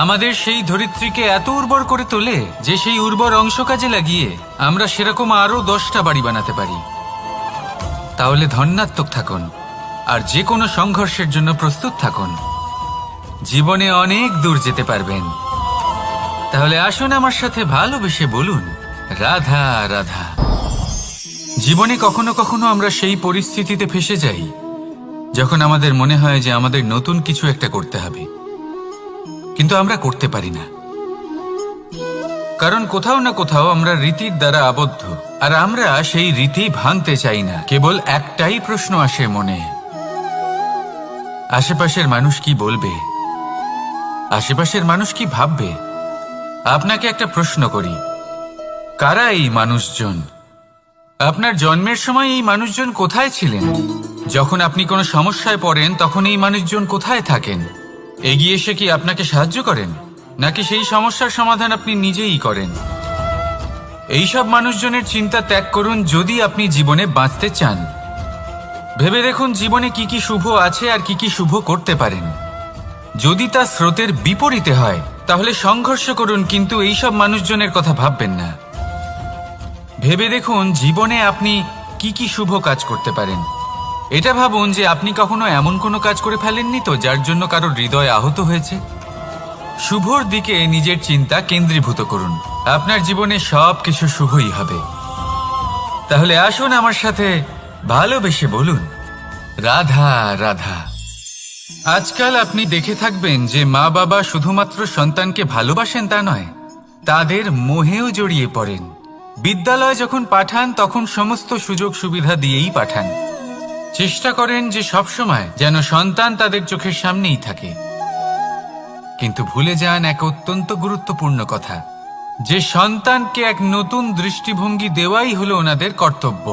আমাদের সেই ধরিত্রীকে এত উর্বর করে তোলে যে সেই উর্বর অংশ কাজে লাগিয়ে আমরা সেরকম আরো 10টা বাড়ি বানাতে পারি। তাহলে ধন্যাত্মক থাকুন আর যে কোনো সংঘর্ষের জন্য প্রস্তুত থাকুন। জীবনে অনেক দূর যেতে পারবেন। তাহলে আসুন আমার সাথে ভালোবেসে বলুন, রাধা রাধা। জীবনে কখনো কখনো আমরা সেই পরিস্থিতিতে ফেসে যাই যখন আমাদের মনে হয় যে আমাদের নতুন কিছু একটা করতে হবে, কিন্তু আমরা করতে পারি না। কারণ কোথাও না কোথাও আমরা রীতির দ্বারা আবদ্ধ, আর আমরা সেই রীতি ভাঙতে চাই না। কেবল একটাই প্রশ্ন আসে মনে, আশেপাশের মানুষ কি বলবে, আশেপাশের মানুষ কি ভাববে। আপনাকে একটা প্রশ্ন করি, কারা এই মানুষজন? আপনার জন্মের সময় এই মানুষজন কোথায় ছিলেন? যখন আপনি কোনো সমস্যায় পড়েন তখন এই মানুষজন কোথায় থাকেন? এগিয়ে এসে কি আপনাকে সাহায্য করেন, নাকি সেই সমস্যার সমাধান আপনি নিজেই করেন? এইসব মানুষজনের চিন্তা ত্যাগ করুন যদি আপনি জীবনে বাঁচতে চান। ভেবে দেখুন জীবনে কি কি শুভ আছে আর কি কি শুভ করতে পারেন। যদি তা স্রোতের বিপরীতে হয় তাহলে সংঘর্ষ করুন, কিন্তু এইসব মানুষজনের কথা ভাববেন না। ভেবে দেখুন জীবনে আপনি কি কি শুভ কাজ করতে পারেন। এটা ভাবুন যে আপনি কখনো এমন কোনো কাজ করে ফেলেননি তো যার জন্য কারোর হৃদয় আহত হয়েছে। শুভর দিকে নিজের চিন্তা কেন্দ্রীভূত করুন, আপনার জীবনে সব কিছু শুভই হবে। তাহলে আসুন আমার সাথে ভালোবেসে বলুন, রাধা রাধা। আজকাল আপনি দেখে থাকবেন যে মা বাবা শুধুমাত্র সন্তানকে ভালোবাসেন তা নয়, তাদের মোহেও জড়িয়ে পড়েন। বিদ্যালয় যখন পাঠান তখন সমস্ত সুযোগ সুবিধা দিয়েই পাঠান। চেষ্টা করেন যে সবসময় যেন সন্তান তাদের চোখের সামনেই থাকে। কিন্তু ভুলে যান এক অত্যন্ত গুরুত্বপূর্ণ কথা, যে সন্তানকে এক নতুন দৃষ্টিভঙ্গি দেওয়াই হলো ওনাদের কর্তব্য।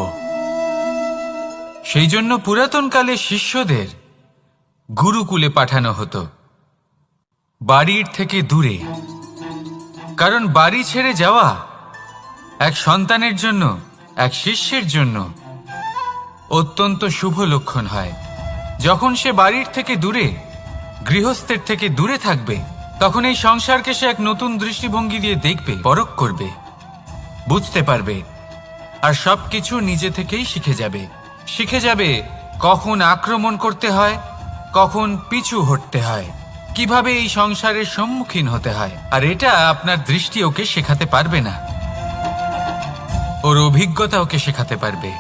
সেই জন্য পুরাতনকালে শিষ্যদের গুরুকুলে পাঠানো হতো, বাড়ির থেকে দূরে। কারণ বাড়ি ছেড়ে যাওয়া এক সন্তানের জন্য, এক শিষ্যের জন্য অত্যন্ত শুভ লক্ষণ হয়। যখন সে বাড়ির থেকে দূরে, গৃহস্থের থেকে দূরে থাকবে, তখন এই সংসারকে সে এক নতুন দৃষ্টিভঙ্গি দিয়ে দেখবে, পরখ করবে, বুঝতে পারবে, আর সবকিছু নিজে থেকেই শিখে যাবে কখন আক্রমণ করতে হয়, কখন পিছু হটতে হয়, কিভাবে এই সংসারের সম্মুখীন হতে হয়। আর এটা আপনার দৃষ্টি ওকে শেখাতে পারবে না, ওর অভিজ্ঞতা ওকে শেখাতে পারবে।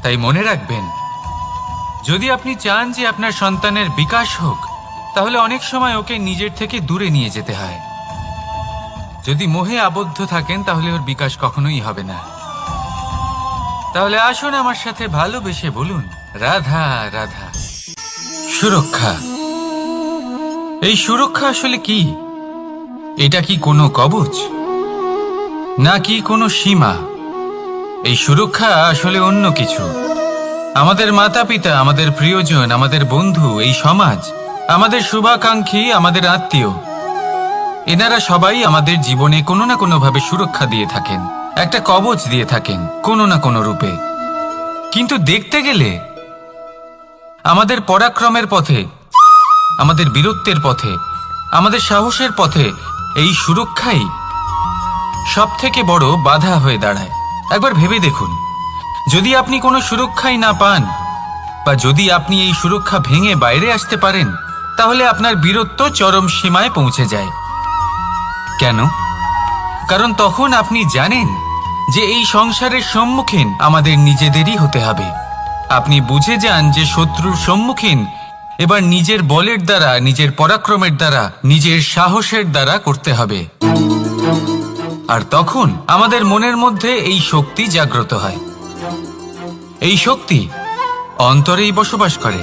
তাই মনে রাখবেন, যদি আপনি চান যে আপনার সন্তানের বিকাশ হোক, তাহলে অনেক সময় ওকে নিজের থেকে দূরে নিয়ে যেতে হয়। যদি মোহে আবদ্ধ থাকেন তাহলে ওর বিকাশ কখনোই হবে না। তাহলে আসুন আমার সাথে ভালোবেসে বলুন, রাধা রাধা। সুরক্ষা। এই সুরক্ষা আসলে কি? এটা কি কোনো কবচ, নাকি কোনো সীমা? এই সুরক্ষা আসলে অন্য কিছু। আমাদের মাতা পিতা, আমাদের প্রিয়জন, আমাদের বন্ধু, এই সমাজ, আমাদের শুভাকাঙ্ক্ষী, আমাদের আত্মীয়, এনারা সবাই আমাদের জীবনে কোনো না কোনো ভাবে সুরক্ষা দিয়ে থাকেন, একটা কবচ দিয়ে থাকেন কোনো না কোনো রূপে। কিন্তু দেখতে গেলে আমাদের পরাক্রমের পথে, আমাদের বীরত্বের পথে, আমাদের সাহসের পথে এই সুরক্ষাই সব থেকে বড় বাধা হয়ে দাঁড়ায়। একবার ভেবে দেখুন, যদি আপনি কোনো সুরক্ষাই না পান, বা যদি আপনি এই সুরক্ষা ভেঙে বাইরে আসতে পারেন, তাহলে আপনার বীরত্ব চরম সীমায় পৌঁছে যায়। কেন? কারণ তখন আপনি জানেন যে এই সংসারের সম্মুখীন আমাদের নিজেদেরই হতে হবে। আপনি বুঝে যান যে শত্রুর সম্মুখীন এবার নিজের বলের দ্বারা, নিজের পরাক্রমের দ্বারা, নিজের সাহসের দ্বারা করতে হবে। আর তখন আমাদের মনের মধ্যে এই শক্তি জাগ্রত হয়। এই শক্তি অন্তরেই বসবাস করে।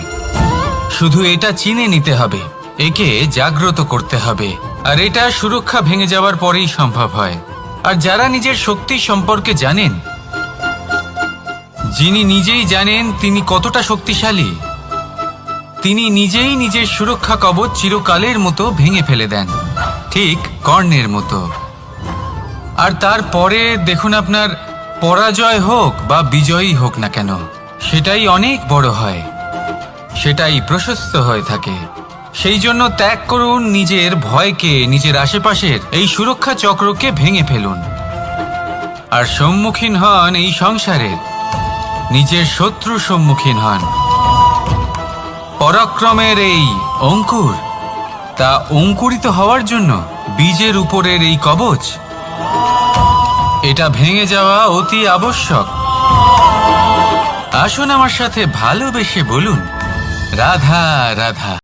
শুধু এটা চিনে নিতে হবে, একে জাগ্রত করতে হবে। আর এটা সুরক্ষা ভেঙে যাওয়ার পরেই সম্ভব হয়। আর যারা নিজের শক্তি সম্পর্কে জানেন, যিনি নিজেই জানেন তিনি কতটা শক্তিশালী, তিনি নিজেই নিজের সুরক্ষা কবচ চিরকালের মতো ভেঙে ফেলে দেন, ঠিক কর্ণের মতো। আর তারপরে দেখুন, আপনার পরাজয় হোক বা বিজয়ী হোক না কেন, সেটাই অনেক বড় হয়, সেটাই প্রশস্ত হয়ে থাকে। সেই জন্য ত্যাগ করুন নিজের ভয়কে, নিজের আশেপাশের এই সুরক্ষা চক্রকে ভেঙে ফেলুন, আর সম্মুখীন হন এই সংসারের নিজের শত্রু সম্মুখীন হন। পরাক্রমের এই অঙ্কুর, তা অঙ্কুরিত হওয়ার জন্য বীজের উপরের এই কবচ, এটা ভেঙে যাওয়া অতি আবশ্যক। আসুন আমার সাথে ভালোবেসে বলুন, রাধা রাধা।